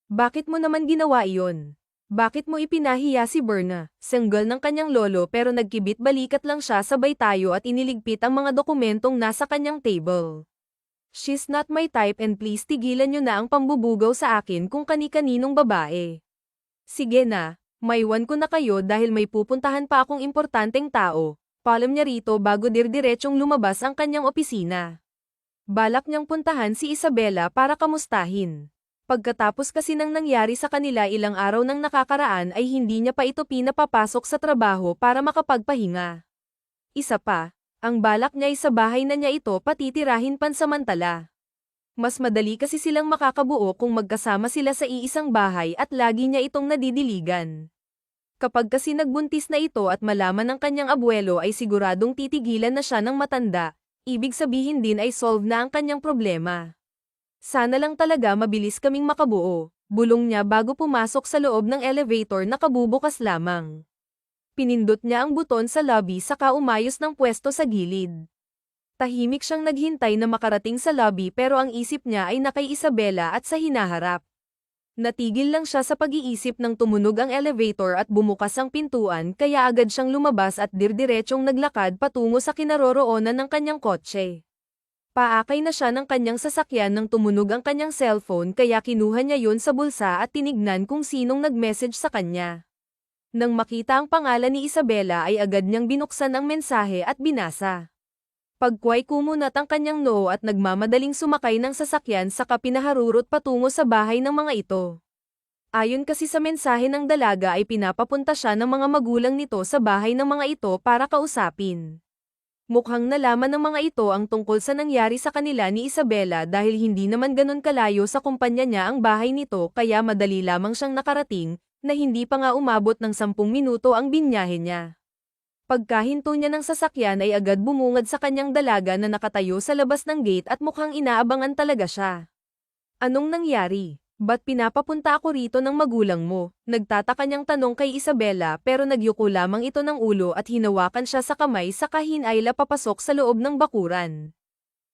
Bakit mo naman ginawa iyon? Bakit mo ipinahiya si Berna, sanggol ng kanyang lolo pero nagkibit balikat lang siya sabay tayo at iniligpit ang mga dokumentong nasa kanyang table. She's not my type and please tigilan nyo na ang pambubugaw sa akin kung kani-kaninong babae. Sige na, maiwan ko na kayo dahil may pupuntahan pa akong importanteng tao, palam niya rito bago dirdiretsong lumabas ang kanyang opisina. Balak niyang puntahan si Isabela para kamustahin. Pagkatapos kasi nang nangyari sa kanila ilang araw nang nakakaraan ay hindi niya pa ito pinapapasok sa trabaho para makapagpahinga. Isa pa, ang balak niya ay sa bahay na niya ito patitirahin pansamantala. Mas madali kasi silang makakabuo kung magkasama sila sa iisang bahay at lagi niya itong nadidiligan. Kapag kasi nagbuntis na ito at malaman ng kanyang abuelo ay siguradong titigilan na siya ng matanda, ibig sabihin din ay solve na ang kanyang problema. Sana lang talaga mabilis kaming makabuo, bulong niya bago pumasok sa loob ng elevator na kabubukas lamang. Pinindot niya ang buton sa lobby saka umayos ng pwesto sa gilid. Tahimik siyang naghintay na makarating sa lobby pero ang isip niya ay nakay Isabela at sa hinaharap. Natigil lang siya sa pag-iisip nang tumunog ang elevator at bumukas ang pintuan kaya agad siyang lumabas at dirdiretsong naglakad patungo sa kinaroroonan ng kanyang kotse. Paakay na siya ng kanyang sasakyan nang tumunog ang kanyang cellphone kaya kinuha niya yun sa bulsa at tinignan kung sinong nag-message sa kanya. Nang makita ang pangalan ni Isabela ay agad niyang binuksan ang mensahe at binasa. Pagkway kumunat ang kanyang noo at nagmamadaling sumakay ng sasakyan saka pinaharurot patungo sa bahay ng mga ito. Ayon kasi sa mensahe ng dalaga ay pinapapunta siya ng mga magulang nito sa bahay ng mga ito para kausapin. Mukhang nalaman ng mga ito ang tungkol sa nangyari sa kanila ni Isabela dahil hindi naman ganun kalayo sa kumpanya niya ang bahay nito kaya madali lamang siyang nakarating, na hindi pa nga umabot ng 10 minuto ang binyahe niya. Pagkahinto niya ng sasakyan ay agad bumungad sa kanyang dalaga na nakatayo sa labas ng gate at mukhang inaabangan talaga siya. Anong nangyari? Ba't pinapapunta ako rito ng magulang mo? Nagtataka niyang tanong kay Isabela pero nagyuko lamang ito ng ulo at hinawakan siya sa kamay saka hinayla papasok sa loob ng bakuran.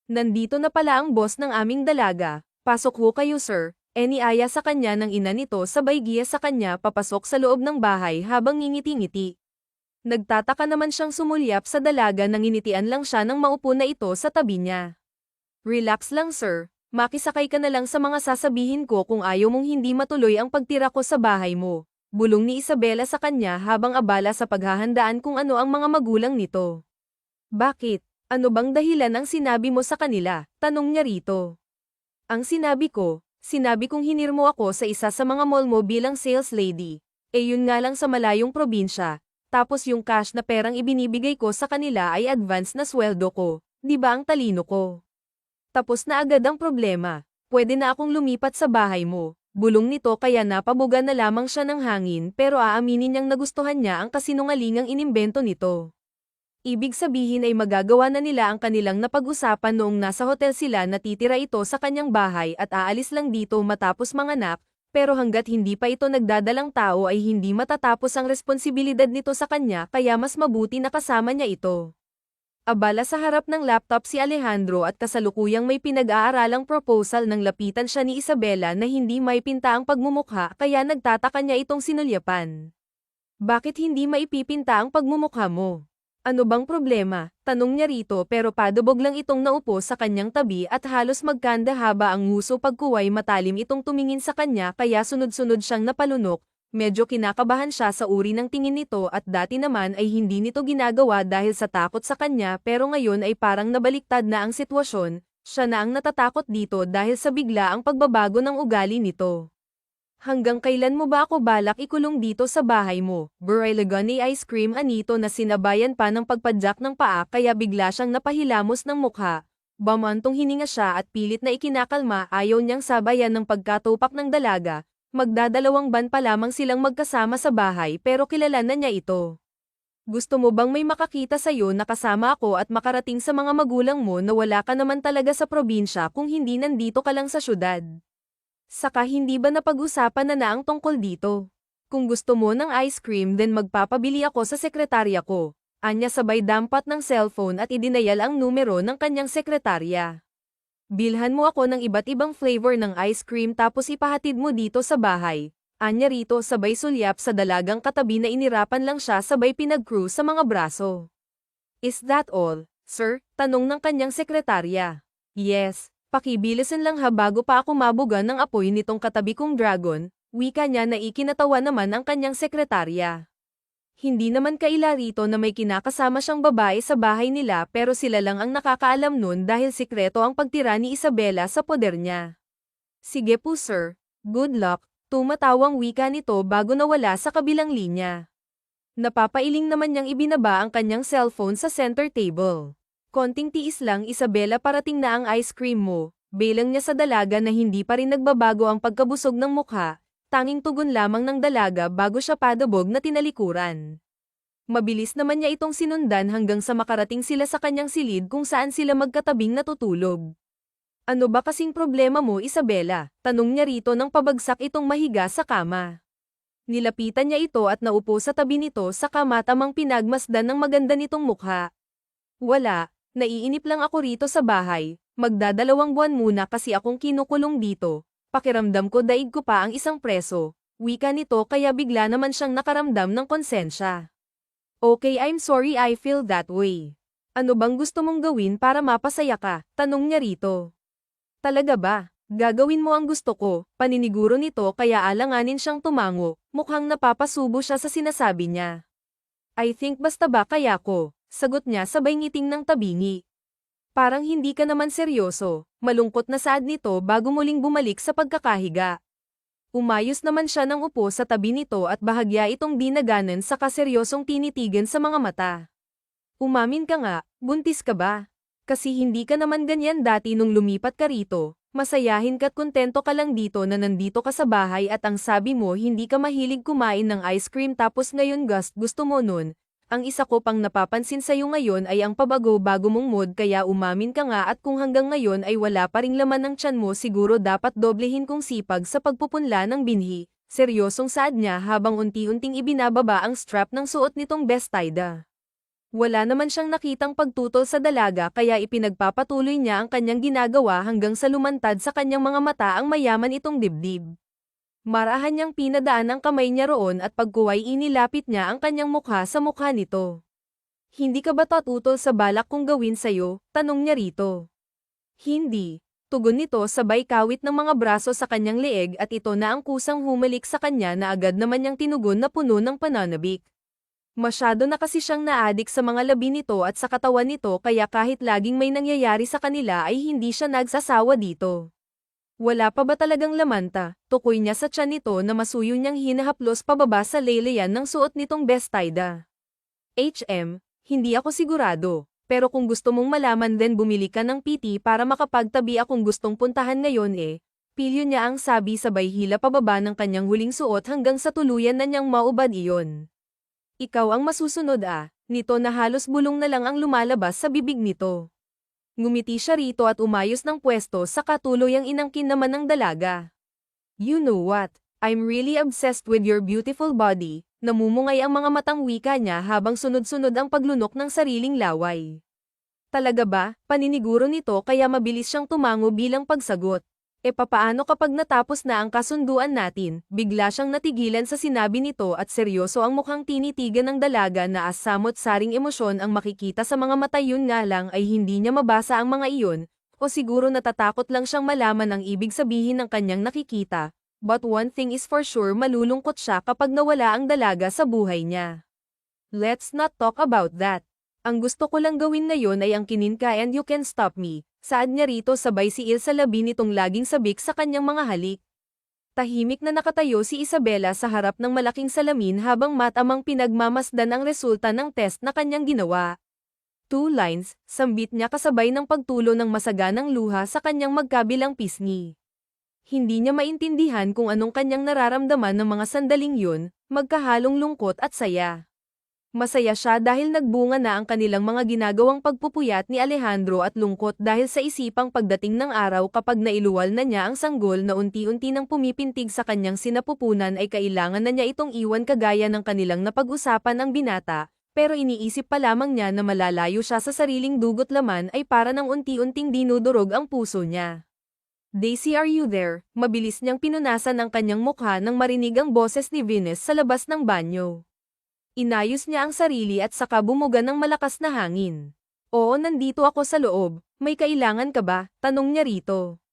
Nandito na pala ang boss ng aming dalaga. Pasok ho kayo sir. Niaya sa kanya ng ina nito sabay giya sa kanya papasok sa loob ng bahay habang ngingiti-ngiti. Nagtataka naman siyang sumulyap sa dalaga nang nginitian lang siya nang maupo na ito sa tabi niya. Relax lang sir. Makisakay ka na lang sa mga sasabihin ko kung ayaw mong hindi matuloy ang pagtira ko sa bahay mo. Bulong ni Isabela sa kanya habang abala sa paghahandaan kung ano ang mga magulang nito. Bakit? Ano bang dahilan ang sinabi mo sa kanila? Tanong niya rito. Ang sinabi kong hinirmo ako sa isa sa mga mall mo bilang sales lady. Yun nga lang sa malayong probinsya. Tapos yung cash na perang ibinibigay ko sa kanila ay advance na sweldo ko. Di ba ang talino ko? Tapos na agad ang problema. Pwede na akong lumipat sa bahay mo. Bulong nito kaya napabuga na lamang siya ng hangin pero aaminin niyang nagustuhan niya ang kasinungalingang inimbento nito. Ibig sabihin ay magagawa na nila ang kanilang napag-usapan noong nasa hotel sila na titira ito sa kanyang bahay at aalis lang dito matapos manganak, pero hanggat hindi pa ito nagdadalang tao ay hindi matatapos ang responsibilidad nito sa kanya kaya mas mabuti na kasama niya ito. Abala sa harap ng laptop si Alejandro at kasalukuyang may pinag-aaralang proposal nang lapitan siya ni Isabela na hindi may pinta ang pagmumukha kaya nagtataka niya itong sinulyapan. Bakit hindi maipipinta ang pagmumukha mo? Ano bang problema? Tanong niya rito pero padubog lang itong naupo sa kanyang tabi at halos magkanda haba ang nguso pagkuway matalim itong tumingin sa kanya kaya sunod-sunod siyang napalunok. Medyo kinakabahan siya sa uri ng tingin nito at dati naman ay hindi nito ginagawa dahil sa takot sa kanya pero ngayon ay parang nabaliktad na ang sitwasyon, siya na ang natatakot dito dahil sa bigla ang pagbabago ng ugali nito. Hanggang kailan mo ba ako balak ikulong dito sa bahay mo? Buraylagan ni ice cream anito na sinabayan pa ng pagpadyak ng paa kaya bigla siyang napahilamos ng mukha. Bamantong hininga siya at pilit na ikinakalma ayaw niyang sabayan ng pagkatupak ng dalaga. Magdadalawang ban pa lamang silang magkasama sa bahay pero kilala na niya ito. Gusto mo bang may makakita sa'yo na kasama ako at makarating sa mga magulang mo na wala ka naman talaga sa probinsya kung hindi nandito ka lang sa syudad? Saka hindi ba napag-usapan na ang tungkol dito? Kung gusto mo ng ice cream then magpapabili ako sa sekretarya ko. Anya sabay dampat ng cellphone at idinayal ang numero ng kanyang sekretarya. Bilhan mo ako ng iba't ibang flavor ng ice cream tapos ipahatid mo dito sa bahay. Anya rito sabay sulyap sa dalagang katabi na inirapan lang siya sabay pinag-cruise sa mga braso. Is that all, sir? Tanong ng kanyang sekretarya. Yes, pakibilisan lang ha bago pa ako mabuga ng apoy nitong katabi kong dragon, wika niya na ikinatawa naman ang kanyang sekretarya. Hindi naman kaila rito na may kinakasama siyang babae sa bahay nila pero sila lang ang nakakaalam nun dahil sikreto ang pagtira ni Isabela sa poder niya. Sige po sir, good luck, tumatawang wika nito bago nawala sa kabilang linya. Napapailing naman niyang ibinaba ang kanyang cellphone sa center table. Konting tiis lang Isabela parating na ang ice cream mo, bilang niya sa dalaga na hindi pa rin nagbabago ang pagkabusog ng mukha. Tanging tugon lamang ng dalaga bago siya padabog na tinalikuran. Mabilis naman niya itong sinundan hanggang sa makarating sila sa kanyang silid kung saan sila magkatabing natutulog. Ano ba kasing problema mo Isabela? Tanong niya rito nang pabagsak itong mahiga sa kama. Nilapitan niya ito at naupo sa tabi nito sa kama tamang pinagmasdan ng maganda nitong mukha. Wala, naiinip lang ako rito sa bahay, magdadalawang buwan muna kasi akong kinukulong dito. Pakiramdam ko daig ko pa ang isang preso, wika nito kaya bigla naman siyang nakaramdam ng konsensya. Okay I'm sorry I feel that way. Ano bang gusto mong gawin para mapasaya ka? Tanong niya rito. Talaga ba? Gagawin mo ang gusto ko, paniniguro nito kaya alanganin siyang tumango, mukhang napapasubo siya sa sinasabi niya. I think basta ba kaya ko, sagot niya sabay ngiting ng tabingi. Parang hindi ka naman seryoso, malungkot na saad nito bago muling bumalik sa pagkakahiga. Umayos naman siya ng upo sa tabi nito at bahagya itong dinaganan sa kaseryosong tinitigan sa mga mata. Umamin ka nga, buntis ka ba? Kasi hindi ka naman ganyan dati nung lumipat ka rito, masayahin ka't kontento ka lang dito na nandito ka sa bahay at ang sabi mo hindi ka mahilig kumain ng ice cream tapos ngayon gusto mo nun. Ang isa ko pang napapansin sa'yo ngayon ay ang pabago-bago mong mood kaya umamin ka nga at kung hanggang ngayon ay wala pa ring laman ng tiyan mo siguro dapat doblehin kong sipag sa pagpupunla ng binhi. Seryosong saad niya habang unti-unting ibinababa ang strap ng suot nitong bestida. Wala naman siyang nakitang pagtutol sa dalaga kaya ipinagpapatuloy niya ang kanyang ginagawa hanggang sa lumantad sa kanyang mga mata ang mayaman itong dibdib. Marahan niyang pinadaan ang kamay niya roon at pagkuway inilapit niya ang kanyang mukha sa mukha nito. Hindi ka ba tatutol sa balak kong gawin sa'yo? Tanong niya rito. Hindi. Tugon nito sabay kawit ng mga braso sa kanyang leeg at ito na ang kusang humalik sa kanya na agad naman niyang tinugon na puno ng pananabik. Masyado na kasi siyang naadik sa mga labi nito at sa katawan nito kaya kahit laging may nangyayari sa kanila ay hindi siya nagsasawa dito. Wala pa ba talagang lamanta? Tukoy niya sa tiyan nito na masuyo niyang hinahaplos pababa sa leleyan ng suot nitong bestida. Hindi ako sigurado, pero kung gusto mong malaman din bumili ka ng PT para makapagtabi akong gustong puntahan ngayon pilyo niya ang sabi sabay hila pababa ng kanyang huling suot hanggang sa tuluyan na niyang maubad iyon. Ikaw ang masusunod nito na halos bulong na lang ang lumalabas sa bibig nito. Ngumiti siya rito at umayos ng pwesto sa katuloy ang inangkin naman ng dalaga. You know what? I'm really obsessed with your beautiful body, namumungay ang mga matang wika niya habang sunod-sunod ang paglunok ng sariling laway. Talaga ba? Paniniguro nito kaya mabilis siyang tumango bilang pagsagot. Papaano kapag natapos na ang kasunduan natin? Bigla siyang natigilan sa sinabi nito at seryoso ang mukhang tinitigan ng dalaga na asamot-saring emosyon ang makikita sa mga mata yun nga lang ay hindi niya mabasa ang mga iyon, o siguro natatakot lang siyang malaman ang ibig sabihin ng kanyang nakikita. But one thing is for sure malulungkot siya kapag nawala ang dalaga sa buhay niya. Let's not talk about that. Ang gusto ko lang gawin ngayon ay ang kininka and you can stop me. Saad niya rito sabay si Il sa labi nitong laging sabik sa kanyang mga halik. Tahimik na nakatayo si Isabela sa harap ng malaking salamin habang matamang pinagmamasdan ang resulta ng test na kanyang ginawa. 2 lines, sambit niya kasabay ng pagtulo ng masaganang luha sa kanyang magkabilang pisngi. Hindi niya maintindihan kung anong kanyang nararamdaman ng mga sandaling yun, magkahalong lungkot at saya. Masaya siya dahil nagbunga na ang kanilang mga ginagawang pagpupuyat ni Alejandro at lungkot dahil sa isipang pagdating ng araw kapag nailuwal na niya ang sanggol na unti-unti nang pumipintig sa kanyang sinapupunan ay kailangan na niya itong iwan kagaya ng kanilang napag-usapan ang binata, pero iniisip pa lamang niya na malalayo siya sa sariling dugot laman ay para nang unti-unting dinudurog ang puso niya. Daisy, are you there? Mabilis niyang pinunasan ang kanyang mukha nang marinig ang boses ni Venus sa labas ng banyo. Inayos niya ang sarili at saka bumuga ng malakas na hangin. Oo, nandito ako sa loob. May kailangan ka ba? Tanong niya rito.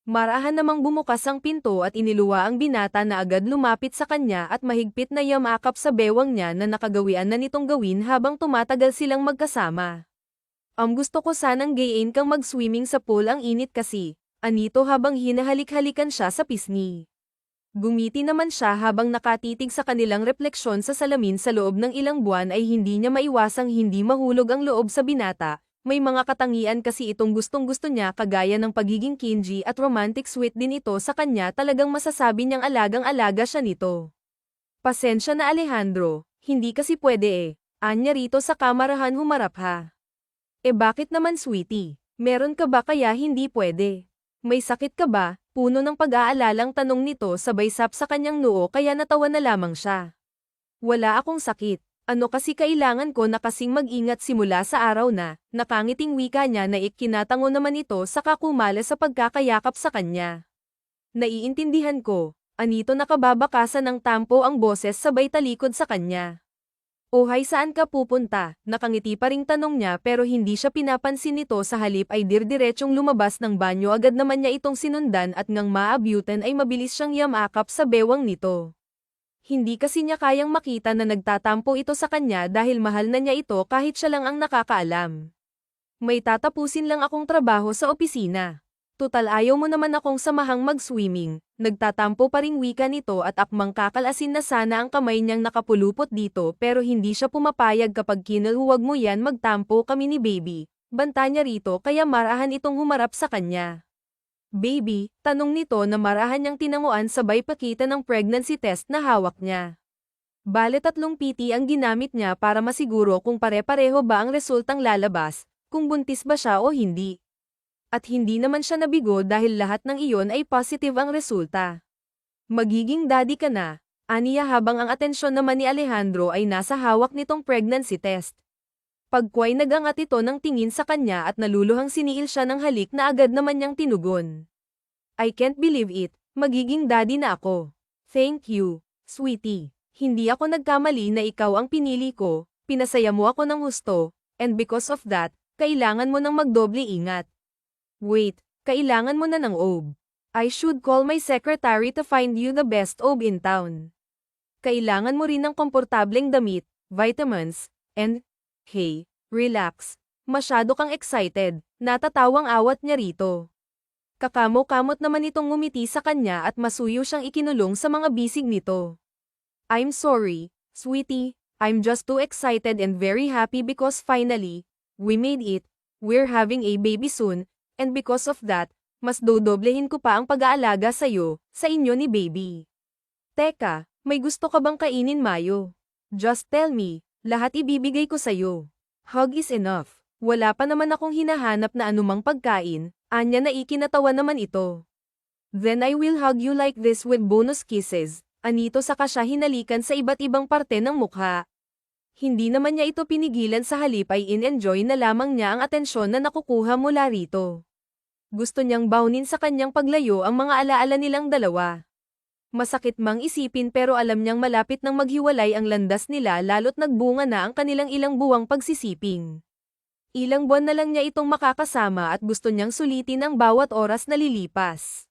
Marahan namang bumukas ang pinto at iniluwa ang binata na agad lumapit sa kanya at mahigpit na yamakap sa bewang niya na nakagawian na nitong gawin habang tumatagal silang magkasama. Gusto ko sanang gayain kang mag-swimming sa pool, ang init kasi. Anito habang hinahalik-halikan siya sa pisngi. Gumiti naman siya habang nakatitig sa kanilang refleksyon sa salamin sa loob ng ilang buwan ay hindi niya maiwasang hindi mahulog ang loob sa binata, may mga katangian kasi itong gustong-gusto niya kagaya ng pagiging kingy at romantic sweet din ito sa kanya, talagang masasabi niyang alagang-alaga siya nito. Pasensya na Alejandro, hindi kasi pwede anya rito sa kamarahan humarap ha. Bakit naman sweetie? Meron ka ba kaya hindi pwede? May sakit ka ba? Puno ng pag-aalalang tanong nito sabay sap sa kanyang noo kaya natawa na lamang siya. Wala akong sakit. Ano kasi kailangan ko na kasing mag-ingat simula sa araw na, nakangiting wika niya na ikinatango naman ito sa kakumala sa pagkakayakap sa kanya. Naiintindihan ko. Anito nakababakasan ng tampo ang boses sabay talikod sa kanya. "Oh hay, saan ka pupunta?" Nakangiti pa ring tanong niya pero hindi siya pinapansin nito, sa halip ay dirdiretsong lumabas ng banyo. Agad naman niya itong sinundan at ngang maabyutan ay mabilis siyang yamakap sa bewang nito. Hindi kasi niya kayang makita na nagtatampo ito sa kanya dahil mahal na niya ito kahit siya lang ang nakakaalam. "May tatapusin lang akong trabaho sa opisina. Tutal ayaw mo naman akong samahang mag-swimming." Nagtatampo pa ring wika nito at akmang kakalasin na sana ang kamay niyang nakapulupot dito pero hindi siya pumapayag. "Kapag huwag mo yan, magtampo kami ni baby." Banta niya rito kaya marahan itong humarap sa kanya. "Baby?" Tanong nito na marahan niyang tinanguan sabay pakita ng pregnancy test na hawak niya. Bale 3 PT ang ginamit niya para masiguro kung pare-pareho ba ang resultang lalabas, kung buntis ba siya o hindi. At hindi naman siya nabigo dahil lahat ng iyon ay positive ang resulta. "Magiging daddy ka na," aniya habang ang atensyon naman ni Alejandro ay nasa hawak nitong pregnancy test. Pagkway nagangat ito ng tingin sa kanya at naluluhang siniil siya ng halik na agad naman niyang tinugon. "I can't believe it, magiging daddy na ako. Thank you, sweetie. Hindi ako nagkamali na ikaw ang pinili ko, pinasaya mo ako ng husto, and because of that, kailangan mo ng magdoble ingat. Wait, kailangan mo na ng OB. I should call my secretary to find you the best OB in town. Kailangan mo rin ng komportableng damit, vitamins, and, hey, relax. Masyado kang excited." Natatawang awat niya rito. Kakamo-kamot naman itong ngumiti sa kanya at masuyo siyang ikinulong sa mga bisig nito. "I'm sorry, sweetie. I'm just too excited and very happy because finally, we made it. We're having a baby soon. And because of that, mas dodoblehin ko pa ang pag-aalaga sa'yo, sa inyo ni baby." "Teka, may gusto ka bang kainin, Mayo? Just tell me, lahat ibibigay ko sa'yo. Hug is enough. Wala pa naman akong hinahanap na anumang pagkain," anya na ikinatawa naman ito. "Then I will hug you like this with bonus kisses," anito saka siya hinalikan sa iba't ibang parte ng mukha. Hindi naman niya ito pinigilan, sa halip ay in-enjoy na lamang niya ang atensyon na nakukuha mula rito. Gusto niyang baunin sa kanyang paglayo ang mga alaala nilang dalawa. Masakit mang isipin pero alam niyang malapit nang maghiwalay ang landas nila lalo't nagbunga na ang kanilang ilang buwang pagsisiping. Ilang buwan na lang niya itong makakasama at gusto niyang sulitin ang bawat oras na lilipas.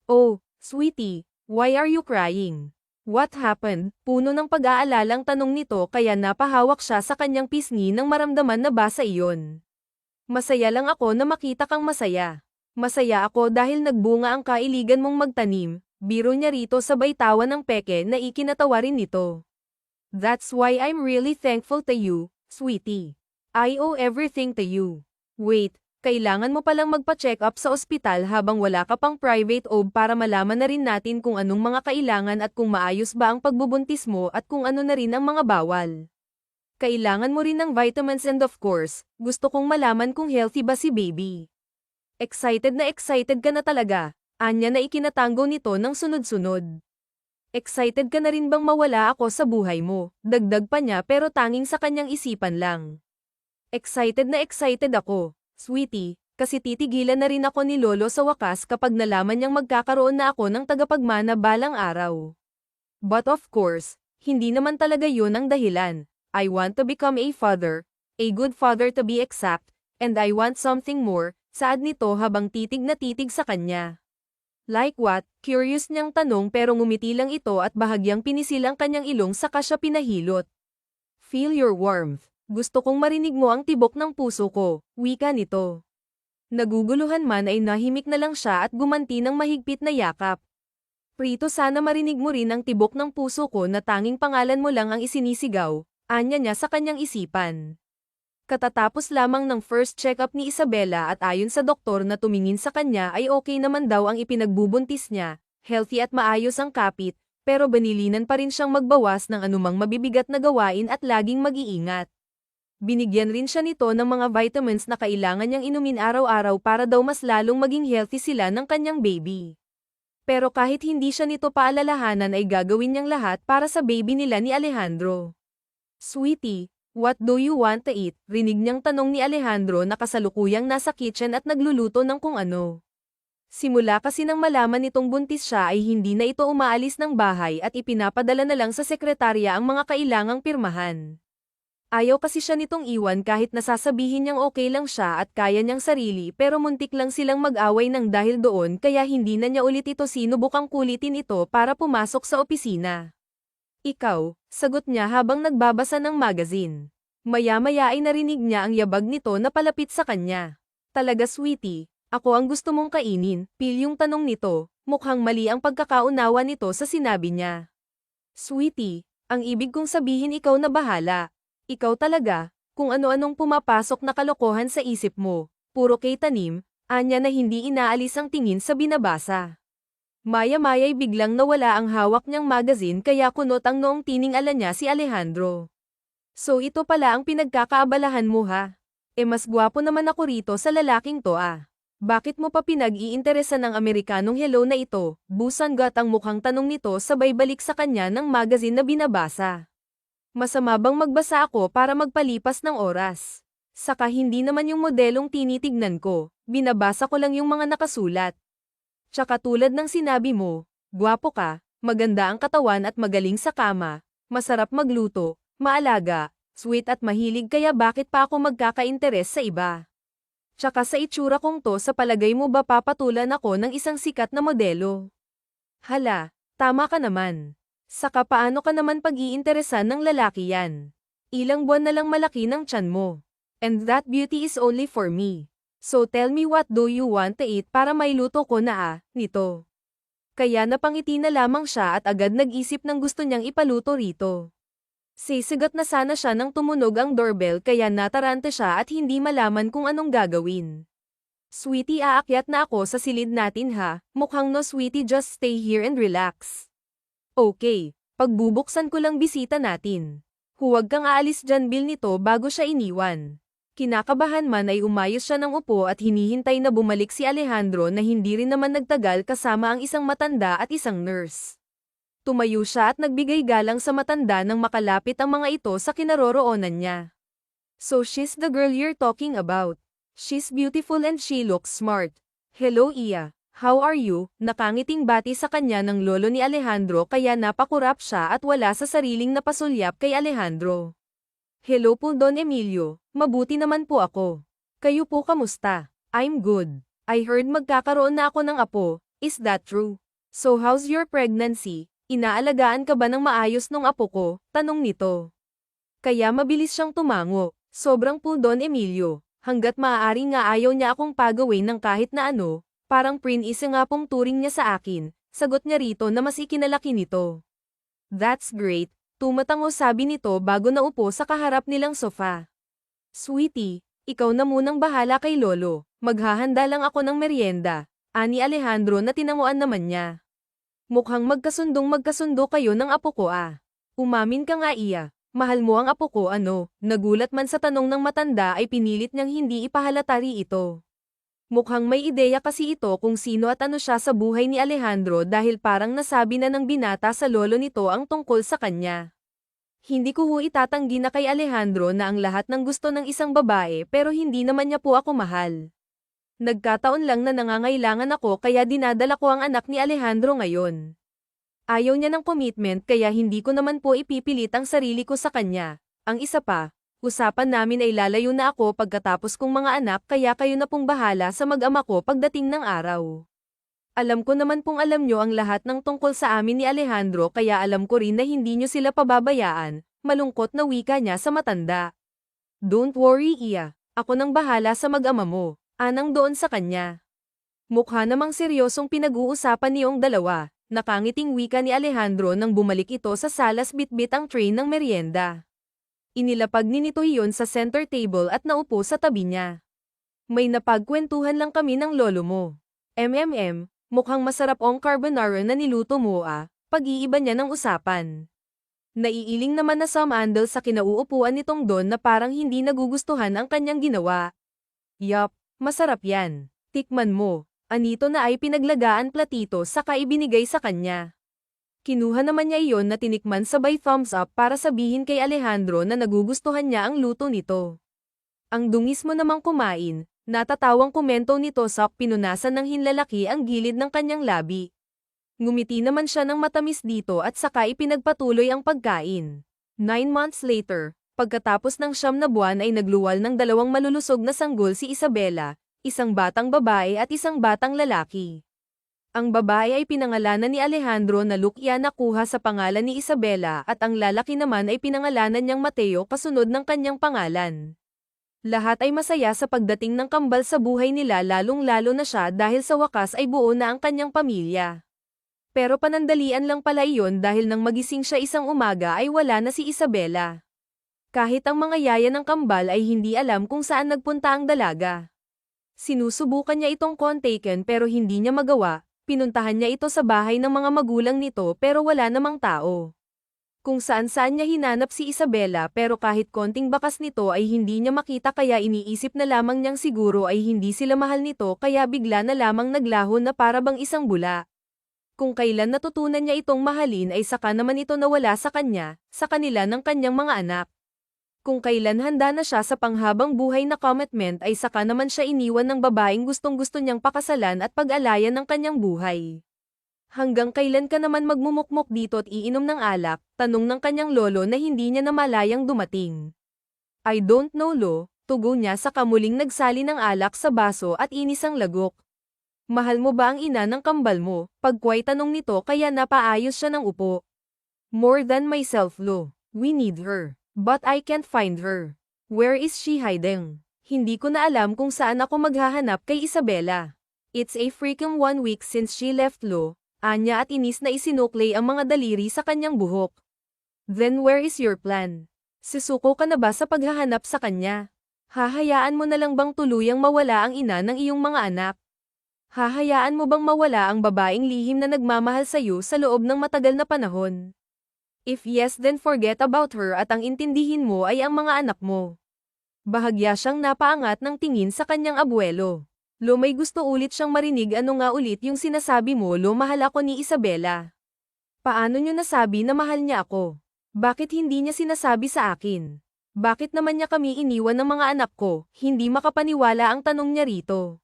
"Oh, sweetie, why are you crying? What happened?" Puno ng pag-aalalang tanong nito kaya napahawak siya sa kanyang pisngi nang maramdaman na basa iyon. "Masaya lang ako na makita kang masaya. Masaya ako dahil nagbunga ang kailigan mong magtanim," biro niya rito sabay tawa ng peke na ikinatawa rin nito. "That's why I'm really thankful to you, sweetie. I owe everything to you. Wait, kailangan mo palang magpa-check up sa ospital habang wala ka pang private OB para malaman na rin natin kung anong mga kailangan at kung maayos ba ang pagbubuntis mo at kung ano na rin ang mga bawal. Kailangan mo rin ng vitamins and of course, gusto kong malaman kung healthy ba si baby." Excited ka na talaga, anya na ikinatango nito ng sunod-sunod. "Excited ka na rin bang mawala ako sa buhay mo?" Dagdag pa niya pero tanging sa kanyang isipan lang. Excited ako, sweetie, kasi titigilan na rin ako ni Lolo sa wakas kapag nalaman niyang magkakaroon na ako ng tagapagmana balang araw. But of course, hindi naman talaga yun ang dahilan. I want to become a father, a good father to be exact, and I want something more," saad nito habang titig na titig sa kanya. "Like what?" Curious niyang tanong pero ngumiti lang ito at bahagyang pinisil ang kanyang ilong saka siya pinahilot. "Feel your warmth. Gusto kong marinig mo ang tibok ng puso ko," wika nito. Naguguluhan man ay nahimik na lang siya at gumanti ng mahigpit na yakap. "Prito, sana marinig mo rin ang tibok ng puso ko na tanging pangalan mo lang ang isinisigaw," anya niya sa kanyang isipan. Katatapos lamang ng first check-up ni Isabela at ayon sa doktor na tumingin sa kanya ay okay naman daw ang ipinagbubuntis niya, healthy at maayos ang kapit, pero banilinan pa rin siyang magbawas ng anumang mabibigat na gawain at laging mag-iingat. Binigyan rin siya nito ng mga vitamins na kailangan niyang inumin araw-araw para daw mas lalong maging healthy sila ng kanyang baby. Pero kahit hindi siya nito paalalahanan ay gagawin niyang lahat para sa baby nila ni Alejandro. "Sweetie, what do you want to eat?" rinig niyang tanong ni Alejandro na kasalukuyang nasa kitchen at nagluluto ng kung ano. Simula kasi nang malaman nitong buntis siya ay hindi na ito umaalis ng bahay at ipinapadala na lang sa sekretarya ang mga kailangang pirmahan. Ayaw kasi siya nitong iwan kahit nasasabihin niyang okay lang siya at kaya niyang sarili pero muntik lang silang mag-away ng dahil doon kaya hindi na niya ulit ito sinubukang kulitin ito para pumasok sa opisina. Ikaw, sagot niya habang nagbabasa ng magazine. Maya-maya ay narinig niya ang yabag nito na palapit sa kanya. Talaga sweetie, ako ang gusto mong kainin, yung tanong nito, mukhang mali ang pagkakaunawa nito sa sinabi niya. Sweetie, ang ibig kong sabihin ikaw na bahala. Ikaw talaga, kung ano-anong pumapasok na kalokohan sa isip mo, puro kay tanim, anya na hindi inaalis ang tingin sa binabasa. Maya-maya'y biglang nawala ang hawak niyang magazine kaya kunot ang noong tining-ala niya si Alejandro. So ito pala ang pinagkakaabalahan mo ha? Mas gwapo naman ako rito sa lalaking to ah. Bakit mo pa pinag-iinteresan ng Amerikanong hello na ito? Busangat ang mukhang tanong nito sabay balik sa kanya ng magazine na binabasa. Masama bang magbasa ako para magpalipas ng oras? Saka hindi naman yung modelong tinitignan ko, binabasa ko lang yung mga nakasulat. Tsaka tulad ng sinabi mo, gwapo ka, maganda ang katawan at magaling sa kama, masarap magluto, maalaga, sweet at mahilig kaya bakit pa ako magkaka-interes sa iba? Tsaka sa itsura kong to sa palagay mo ba papatulan ako ng isang sikat na modelo? Hala, tama ka naman. Saka paano ka naman pag-iinteresan ng lalaki yan? Ilang buwan na lang malaki ng tiyan mo. And that beauty is only for me. So tell me what do you want to eat para mailuto ko na nito. Kaya napangiti na lamang siya at agad nag-isip ng gusto niyang ipaluto rito. Sisigat na sana siya nang tumunog ang doorbell kaya natarante siya at hindi malaman kung anong gagawin. Sweetie aakyat na ako sa silid natin ha, mukhang no sweetie just stay here and relax. Okay, pagbubuksan ko lang bisita natin. Huwag kang aalis dyan Bill nito bago siya iniwan. Kinakabahan man ay umayos siya ng upo at hinihintay na bumalik si Alejandro na hindi rin naman nagtagal kasama ang isang matanda at isang nurse. Tumayo siya at nagbigay galang sa matanda nang makalapit ang mga ito sa kinaroroonan niya. So she's the girl you're talking about. She's beautiful and she looks smart. Hello Iya. How are you? Nakangiting bati sa kanya ng lolo ni Alejandro kaya napakurap siya at wala sa sariling napasulyap kay Alejandro. Hello po Don Emilio, mabuti naman po ako. Kayo po kamusta? I'm good. I heard magkakaroon na ako ng apo, is that true? So how's your pregnancy? Inaalagaan ka ba ng maayos nung apo ko? Tanong nito. Kaya mabilis siyang tumango, sobrang po Don Emilio, hanggat maaari nga ayaw niya akong pagawin ng kahit na ano. Parang prince nga pong turing niya sa akin, sagot niya rito na mas ikinalaki nito. That's great, tumatango sabi nito bago naupo sa kaharap nilang sofa. Sweetie, ikaw na munang bahala kay lolo, maghahanda lang ako ng merienda, ani Alejandro na tinanguan naman niya. Mukhang magkasundo kayo ng apo ko ah. Umamin ka nga Iya, mahal mo ang apo ko ano, nagulat man sa tanong ng matanda ay pinilit niyang hindi ipahalatari ito. Mukhang may ideya kasi ito kung sino at ano siya sa buhay ni Alejandro dahil parang nasabi na ng binata sa lolo nito ang tungkol sa kanya. Hindi ko itatanggi na kay Alejandro na ang lahat ng gusto ng isang babae pero hindi naman niya po ako mahal. Nagkataon lang na nangangailangan ako kaya dinadala ko ang anak ni Alejandro ngayon. Ayaw niya ng commitment kaya hindi ko naman po ipipilit ang sarili ko sa kanya. Ang isa pa, usapan namin ay lalayo na ako pagkatapos kong mga anak kaya kayo na pong bahala sa mag-ama ko pagdating ng araw. Alam ko naman pong alam nyo ang lahat ng tungkol sa amin ni Alejandro kaya alam ko rin na hindi nyo sila pababayaan, malungkot na wika niya sa matanda. Don't worry Iya, ako nang bahala sa mag-ama mo, anang doon sa kanya. Mukha namang seryosong pinag-uusapan niyong dalawa, nakangiting wika ni Alejandro nang bumalik ito sa salas bitbit ang tray ng merienda. Inilapag ni nito iyon sa center table at naupo sa tabi niya. May napagkwentuhan lang kami ng lolo mo. Mukhang masarap ang carbonara na niluto mo ah, pag-iiba niya ng usapan. Naiiling naman na samandal sa kinauupuan nitong Don na parang hindi nagugustuhan ang kanyang ginawa. Yup, masarap yan. Tikman mo. Anito na ay pinaglagaan platito saka ibinigay sa kanya. Kinuha naman niya iyon na tinikman sabay thumbs up para sabihin kay Alejandro na nagugustuhan niya ang luto nito. Ang dungis mo namang kumain, natatawang komento nito sa pinunasan ng hinlalaki ang gilid ng kanyang labi. Ngumiti naman siya ng matamis dito at saka ipinagpatuloy ang pagkain. 9 months later, Pagkatapos ng 9 na buwan ay nagluwal ng 2 malulusog na sanggol si Isabela, isang batang babae at isang batang lalaki. Ang babae ay pinangalanan ni Alejandro na Lucia na kuha sa pangalan ni Isabela at ang lalaki naman ay pinangalanan niyang Mateo kasunod ng kanyang pangalan. Lahat ay masaya sa pagdating ng kambal sa buhay nila lalong-lalo na siya dahil sa wakas ay buo na ang kanyang pamilya. Pero panandalian lang pala iyon dahil nang magising siya isang umaga ay wala na si Isabela. Kahit ang mga yaya ng kambal ay hindi alam kung saan nagpunta ang dalaga. Sinusubukan niya itong kontakin pero hindi niya magawa, pinuntahan niya ito sa bahay ng mga magulang nito pero wala namang tao. Kung saan-saan niya hinanap si Isabela pero kahit konting bakas nito ay hindi niya makita kaya iniisip na lamang niyang siguro ay hindi sila mahal nito kaya bigla na lamang naglaho na para bang isang bula. Kung kailan natutunan niya itong mahalin ay saka naman ito nawala sa kanya, sa kanila ng kanyang mga anak. Kung kailan handa na siya sa panghabang buhay na commitment ay saka naman siya iniwan ng babaeng gustong-gusto niyang pakasalan at pag-alayan ng kanyang buhay. Hanggang kailan ka naman magmumukmok dito at iinom ng alak, tanong ng kanyang lolo na hindi niya namalayang dumating. I don't know lo, tugon niya sa kamuling nagsali ng alak sa baso at inis ang lagok. Mahal mo ba ang ina ng kambal mo? Pagkway tanong nito kaya napaayos siya ng upo. More than myself lo, we need her. But I can't find her. Where is she hiding? Hindi ko na alam kung saan ako maghahanap kay Isabela. It's a freaking 1 week since she left lo, anya at inis na isinuklay ang mga daliri sa kanyang buhok. Then where is your plan? Susuko ka na ba sa paghahanap sa kanya? Hahayaan mo na lang bang tuluyang mawala ang ina ng iyong mga anak? Hahayaan mo bang mawala ang babaeng lihim na nagmamahal sa iyo sa loob ng matagal na panahon? If yes then forget about her at ang intindihin mo ay ang mga anak mo. Bahagya siyang napaangat ng tingin sa kanyang abuelo. Lo may gusto ulit siyang marinig ano nga ulit yung sinasabi mo lo mahal ako ni Isabela. Paano niyo nasabi na mahal niya ako? Bakit hindi niya sinasabi sa akin? Bakit naman niya kami iniwan ng mga anak ko? Hindi makapaniwala ang tanong niya rito.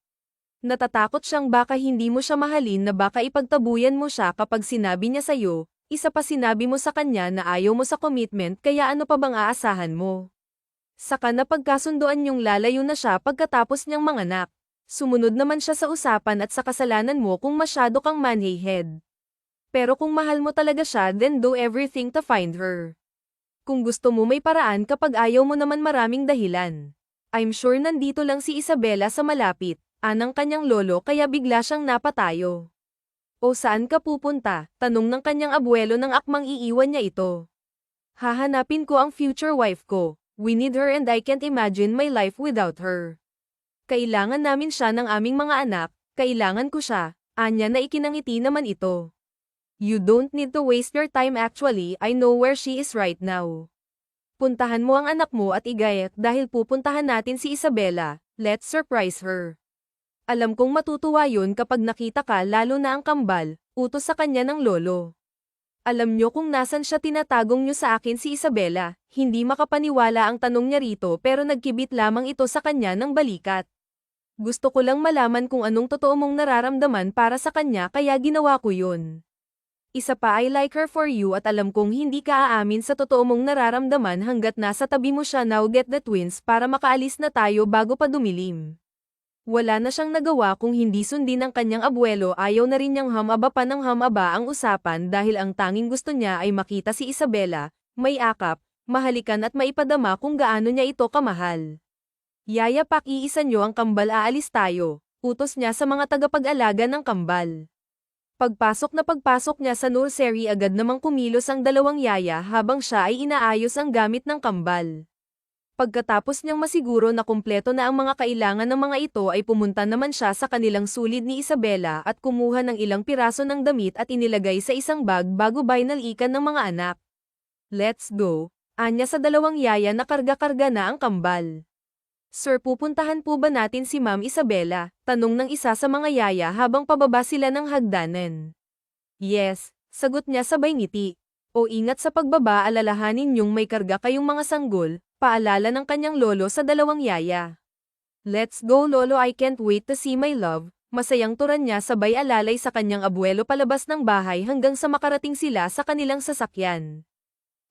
Natatakot siyang baka hindi mo siya mahalin na baka ipagtabuyan mo siya kapag sinabi niya sa'yo. Isa pa sinabi mo sa kanya na ayaw mo sa commitment kaya ano pa bang aasahan mo? Saka na pagkasunduan niyong lalayo na siya pagkatapos niyang manganak. Sumunod naman siya sa usapan at sa kasalanan mo kung masyado kang manhayhead. Pero kung mahal mo talaga siya then do everything to find her. Kung gusto mo may paraan kapag ayaw mo naman maraming dahilan. I'm sure nandito lang si Isabela sa malapit, anang kanyang lolo kaya bigla siyang napatayo. O saan ka pupunta? Tanong ng kanyang abuelo nang akmang iiwan niya ito. Hahanapin ko ang future wife ko. We need her and I can't imagine my life without her. Kailangan namin siya ng aming mga anak, kailangan ko siya, anya na ikinangiti naman ito. You don't need to waste your time actually, I know where she is right now. Puntahan mo ang anak mo at igayat dahil pupuntahan natin si Isabela, let's surprise her. Alam kong matutuwa yun kapag nakita ka lalo na ang kambal, utos sa kanya ng lolo. Alam nyo kung nasan siya tinatagong nyo sa akin si Isabela, hindi makapaniwala ang tanong niya rito pero nagkibit lamang ito sa kanya ng balikat. Gusto ko lang malaman kung anong totoo mong nararamdaman para sa kanya kaya ginawa ko yun. Isa pa I like her for you at alam kong hindi ka aamin sa totoo mong nararamdaman hanggat nasa tabi mo siya now get the twins para makaalis na tayo bago pa dumilim. Wala na siyang nagawa kung hindi sundin ang kanyang abuelo ayaw na rin niyang hamaba pa ng hamaba ang usapan dahil ang tanging gusto niya ay makita si Isabela, may akap, mahalikan at maipadama kung gaano niya ito kamahal. Yaya pakiisa niyo ang kambal aalis tayo, utos niya sa mga tagapag-alaga ng kambal. Pagpasok niya sa nursery agad namang kumilos ang dalawang yaya habang siya ay inaayos ang gamit ng kambal. Pagkatapos niyang masiguro na kumpleto na ang mga kailangan ng mga ito ay pumunta naman siya sa kanilang sulid ni Isabela at kumuha ng ilang piraso ng damit at inilagay sa isang bag bago binalikan ng mga anak. Let's go, anya sa dalawang yaya na karga-karga na ang kambal. Sir pupuntahan po ba natin si Ma'am Isabela? Tanong ng isa sa mga yaya habang pababa sila ng hagdanan. Yes, sagot niya sabay ngiti. O ingat sa pagbaba alalahanin niyong may karga kayong mga sanggol. Paalala ng kanyang lolo sa dalawang yaya. Let's go lolo I can't wait to see my love, masayang turan niya sabay alalay sa kanyang abuelo palabas ng bahay hanggang sa makarating sila sa kanilang sasakyan.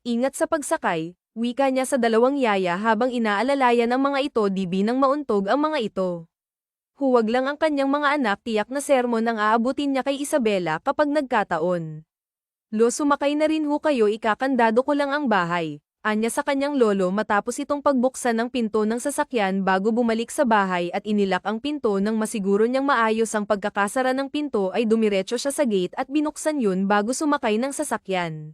Ingat sa pagsakay, Wika niya sa dalawang yaya habang inaalalayan ang mga ito di binang mauntog ang mga ito. Huwag lang ang kanyang mga anak tiyak na sermon ang aabutin niya kay Isabela kapag nagkataon. Lo sumakay na rin ho kayo ikakandado ko lang ang bahay. Anya sa kanyang lolo matapos itong pagbuksan ng pinto ng sasakyan bago bumalik sa bahay at inilak ang pinto nang masiguro niyang maayos ang pagkakasara ng pinto ay dumiretso siya sa gate at binuksan yun bago sumakay ng sasakyan.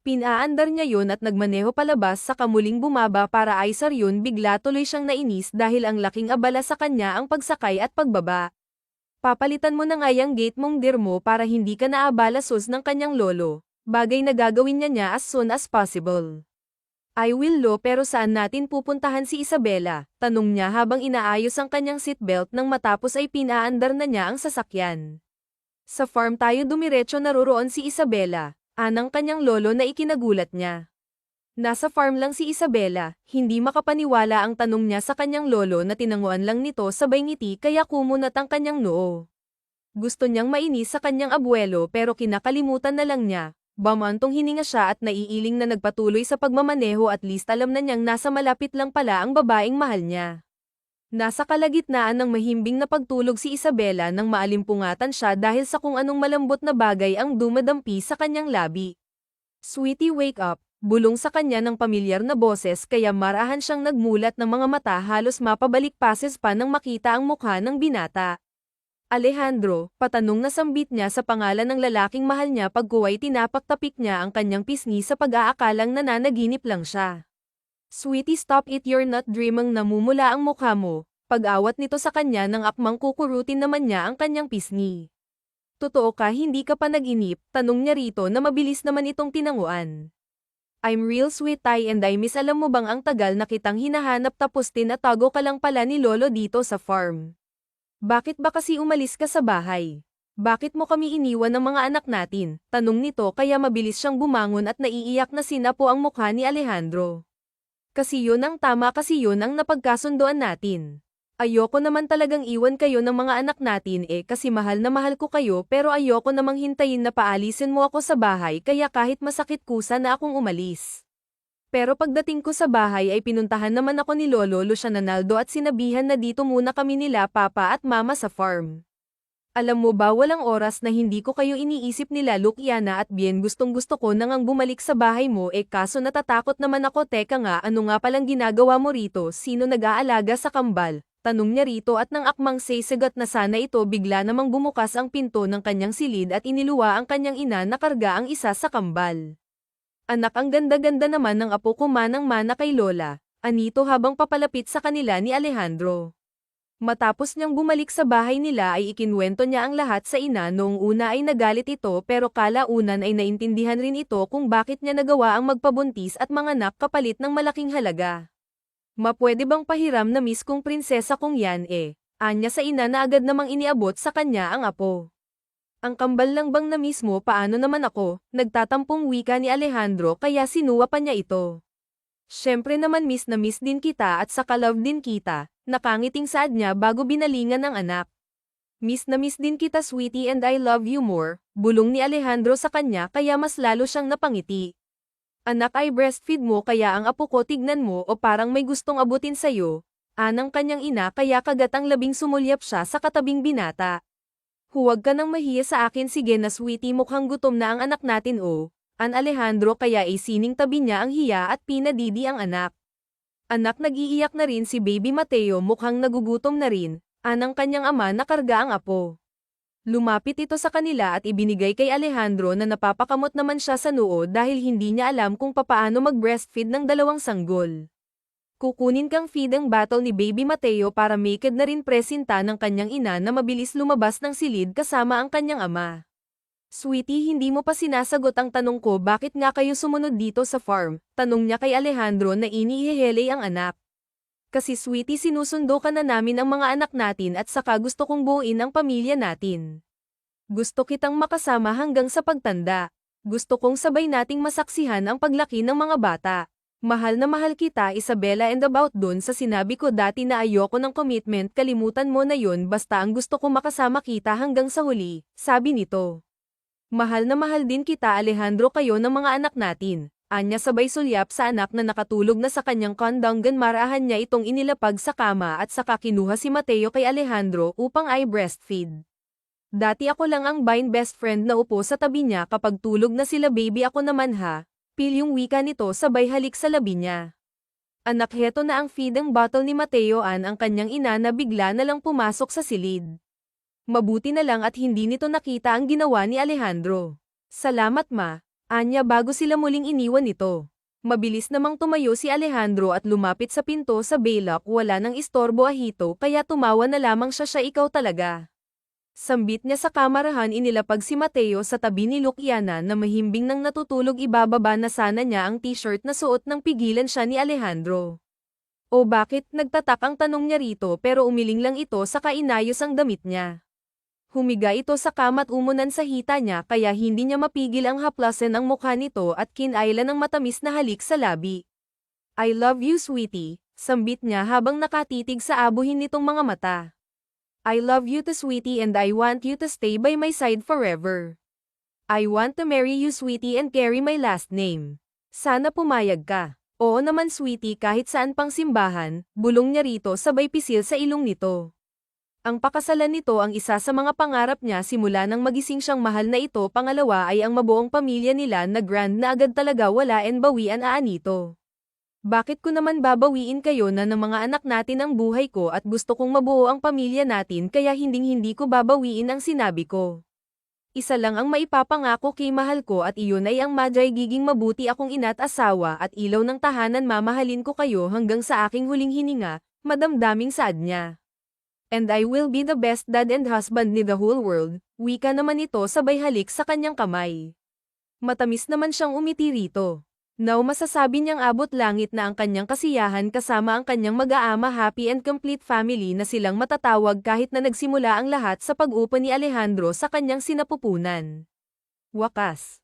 Pinaandar niya yun at nagmaneho palabas sa kamuling bumaba para aisar yun bigla tuloy siyang nainis dahil ang laking abala sa kanya ang pagsakay at pagbaba. Papalitan mo na nga yung gate mong dear mo para hindi ka naabala sus ng kanyang lolo, bagay na gagawin niya as soon as possible. I will lo pero saan natin pupuntahan si Isabela? Tanong niya habang inaayos ang kanyang seatbelt nang matapos ay pinaandar na niya ang sasakyan. Sa farm tayo dumiretso naroroon si Isabela. Anang kanyang lolo na ikinagulat niya. Nasa farm lang si Isabela, hindi makapaniwala ang tanong niya sa kanyang lolo na tinanguan lang nito sabay ngiti kaya kumunat ang kanyang noo. Gusto niyang mainis sa kanyang abuelo pero kinakalimutan na lang niya. Bamantong hininga siya at naiiling na nagpatuloy sa pagmamaneho at least alam na niyang nasa malapit lang pala ang babaeng mahal niya. Nasa kalagitnaan ng mahimbing na pagtulog si Isabela nang maalimpungatan siya dahil sa kung anong malambot na bagay ang dumadampi sa kanyang labi. Sweetie wake up, bulong sa kanya ng pamilyar na boses kaya marahan siyang nagmulat ng mga mata halos mapabalik pases pa nang makita ang mukha ng binata. Alejandro, patanong na sambit niya sa pangalan ng lalaking mahal niya pagkuway tinapak-tapik niya ang kanyang pisngi sa pag-aakalang nananaginip lang siya. Sweetie stop it you're not dreaming namumula ang mukha mo, pag-awat nito sa kanya nang akmang kukurutin naman niya ang kanyang pisngi. Totoo ka hindi ka pa nag-inip, tanong niya rito na mabilis naman itong tinanguan. I'm real sweet Tay and I miss alam mo bang ang tagal na kitang hinahanap tapos tinatago ka lang pala ni Lolo dito sa farm. Bakit ba kasi umalis ka sa bahay? Bakit mo kami iniwan ng mga anak natin? Tanong nito kaya mabilis siyang bumangon at naiiyak na sinapo ang mukha ni Alejandro. Kasi yun ang tama kasi yun ang napagkasundoan natin. Ayoko naman talagang iwan kayo ng mga anak natin kasi mahal na mahal ko kayo pero ayoko namang hintayin na paalisin mo ako sa bahay kaya kahit masakit kusa na akong umalis. Pero pagdating ko sa bahay ay pinuntahan naman ako ni Lolo Lucianaldo at sinabihan na dito muna kami nila Papa at Mama sa farm. Alam mo ba walang oras na hindi ko kayo iniisip nila Luciana at Bien gustong gusto ko nang ang bumalik sa bahay mo kaso natatakot naman ako teka nga ano nga palang ginagawa mo rito sino nag-aalaga sa kambal, tanong niya rito at nang akmang sasagot na sana ito bigla namang bumukas ang pinto ng kanyang silid at iniluwa ang kanyang ina na karga ang isa sa kambal. Anak ang ganda-ganda naman ng apo ko manang-mana kay Lola, anito habang papalapit sa kanila ni Alejandro. Matapos niyang bumalik sa bahay nila ay ikinwento niya ang lahat sa ina noong una ay nagalit ito pero kalaunan ay naintindihan rin ito kung bakit niya nagawa ang magpabuntis at manganak kapalit ng malaking halaga. Mapwede bang pahiram na miss kong prinsesa kong yan anya sa ina na agad namang iniabot sa kanya ang apo. Ang kambal lang bang na mismo paano naman ako, nagtatampong wika ni Alejandro kaya sinuwa pa niya ito. Siyempre naman miss na miss din kita at saka love din kita, nakangiting saad niya bago binalingan ng anak. Miss na miss din kita sweetie and I love you more, bulong ni Alejandro sa kanya kaya mas lalo siyang napangiti. Anak ay breastfeed mo kaya ang apo ko tignan mo o parang may gustong abutin sayo, anang kanyang ina kaya kagatang labing sumulyap siya sa katabing binata. Huwag ka nang mahiya sa akin sige na sweetie mukhang gutom na ang anak natin an Alejandro kaya sining tabi niya ang hiya at pinadidi ang anak. Anak nag-iiyak na rin si Baby Mateo mukhang nagugutom na rin, anang kanyang ama na karga ang apo. Lumapit ito sa kanila at ibinigay kay Alejandro na napapakamot naman siya sa noo dahil hindi niya alam kung papaano mag-breastfeed ng dalawang sanggol. Kukunin kang feeding bottle ni Baby Mateo para maked na rin presinta ng kanyang ina na mabilis lumabas ng silid kasama ang kanyang ama. Sweetie hindi mo pa sinasagot ang tanong ko bakit nga kayo sumunod dito sa farm, tanong niya kay Alejandro na inihihelay ang anak. Kasi sweetie sinusundo ka na namin ang mga anak natin at saka gusto kong buuin ang pamilya natin. Gusto kitang makasama hanggang sa pagtanda. Gusto kong sabay nating masaksihan ang paglaki ng mga bata. Mahal na mahal kita Isabela and about dun sa sinabi ko dati na ayoko ng commitment kalimutan mo na yun basta ang gusto kong makasama kita hanggang sa huli, sabi nito. Mahal na mahal din kita Alejandro kayo ng mga anak natin, Anya sabay sulyap sa anak na nakatulog na sa kanyang kondongan marahan niya itong inilapag sa kama at saka kinuha si Mateo kay Alejandro upang i-breastfeed. Dati ako lang ang bine best friend na upo sa tabi niya kapag tulog na sila baby ako naman ha, pil yung wika nito sabay halik sa labi niya. Anak heto na ang feeding bottle ni Mateo ang kanyang ina na bigla na lang pumasok sa silid. Mabuti na lang at hindi nito nakita ang ginawa ni Alejandro. Salamat ma. Anya bago sila muling iniwan nito. Mabilis namang tumayo si Alejandro at lumapit sa pinto sa baylok wala nang istorbo ahito kaya tumawa na lamang siya ikaw talaga. Sambit niya sa kamarahan inilapag si Mateo sa tabi ni Luciana na mahimbing nang natutulog ibababa na sana niya ang t-shirt na suot nang pigilan siya ni Alejandro. O bakit nagtatak ang tanong niya rito pero umiling lang ito sa kainayos ang damit niya. Humiga ito sa kama't umunan sa hita niya kaya hindi niya mapigil ang haplasan ang mukha nito at kinailan ng matamis na halik sa labi. I love you sweetie, sambit niya habang nakatitig sa abuhin nitong mga mata. I love you too sweetie and I want you to stay by my side forever. I want to marry you sweetie and carry my last name. Sana pumayag ka. Oo naman sweetie kahit saan pang simbahan, bulong niya rito sabay pisil sa ilong nito. Ang pakasalan nito ang isa sa mga pangarap niya simula nang magising siyang mahal na ito pangalawa ay ang mabuong pamilya nila na grand na agad talaga wala and bawian nito. Bakit ko naman babawiin kayo na ng mga anak natin ang buhay ko at gusto kong mabuo ang pamilya natin kaya hindi ko babawiin ang sinabi ko. Isa lang ang maipapangako kay mahal ko at iyon ay ang madyay giging mabuti akong ina at asawa at ilaw ng tahanan mamahalin ko kayo hanggang sa aking huling hininga, madamdaming saad niya. And I will be the best dad and husband ni the whole world, wika naman ito sabay halik sa kanyang kamay. Matamis naman siyang umiti rito. Now masasabi niyang abot langit na ang kanyang kasiyahan kasama ang kanyang mag-aama happy and complete family na silang matatawag kahit na nagsimula ang lahat sa pag-upa ni Alejandro sa kanyang sinapupunan. Wakas.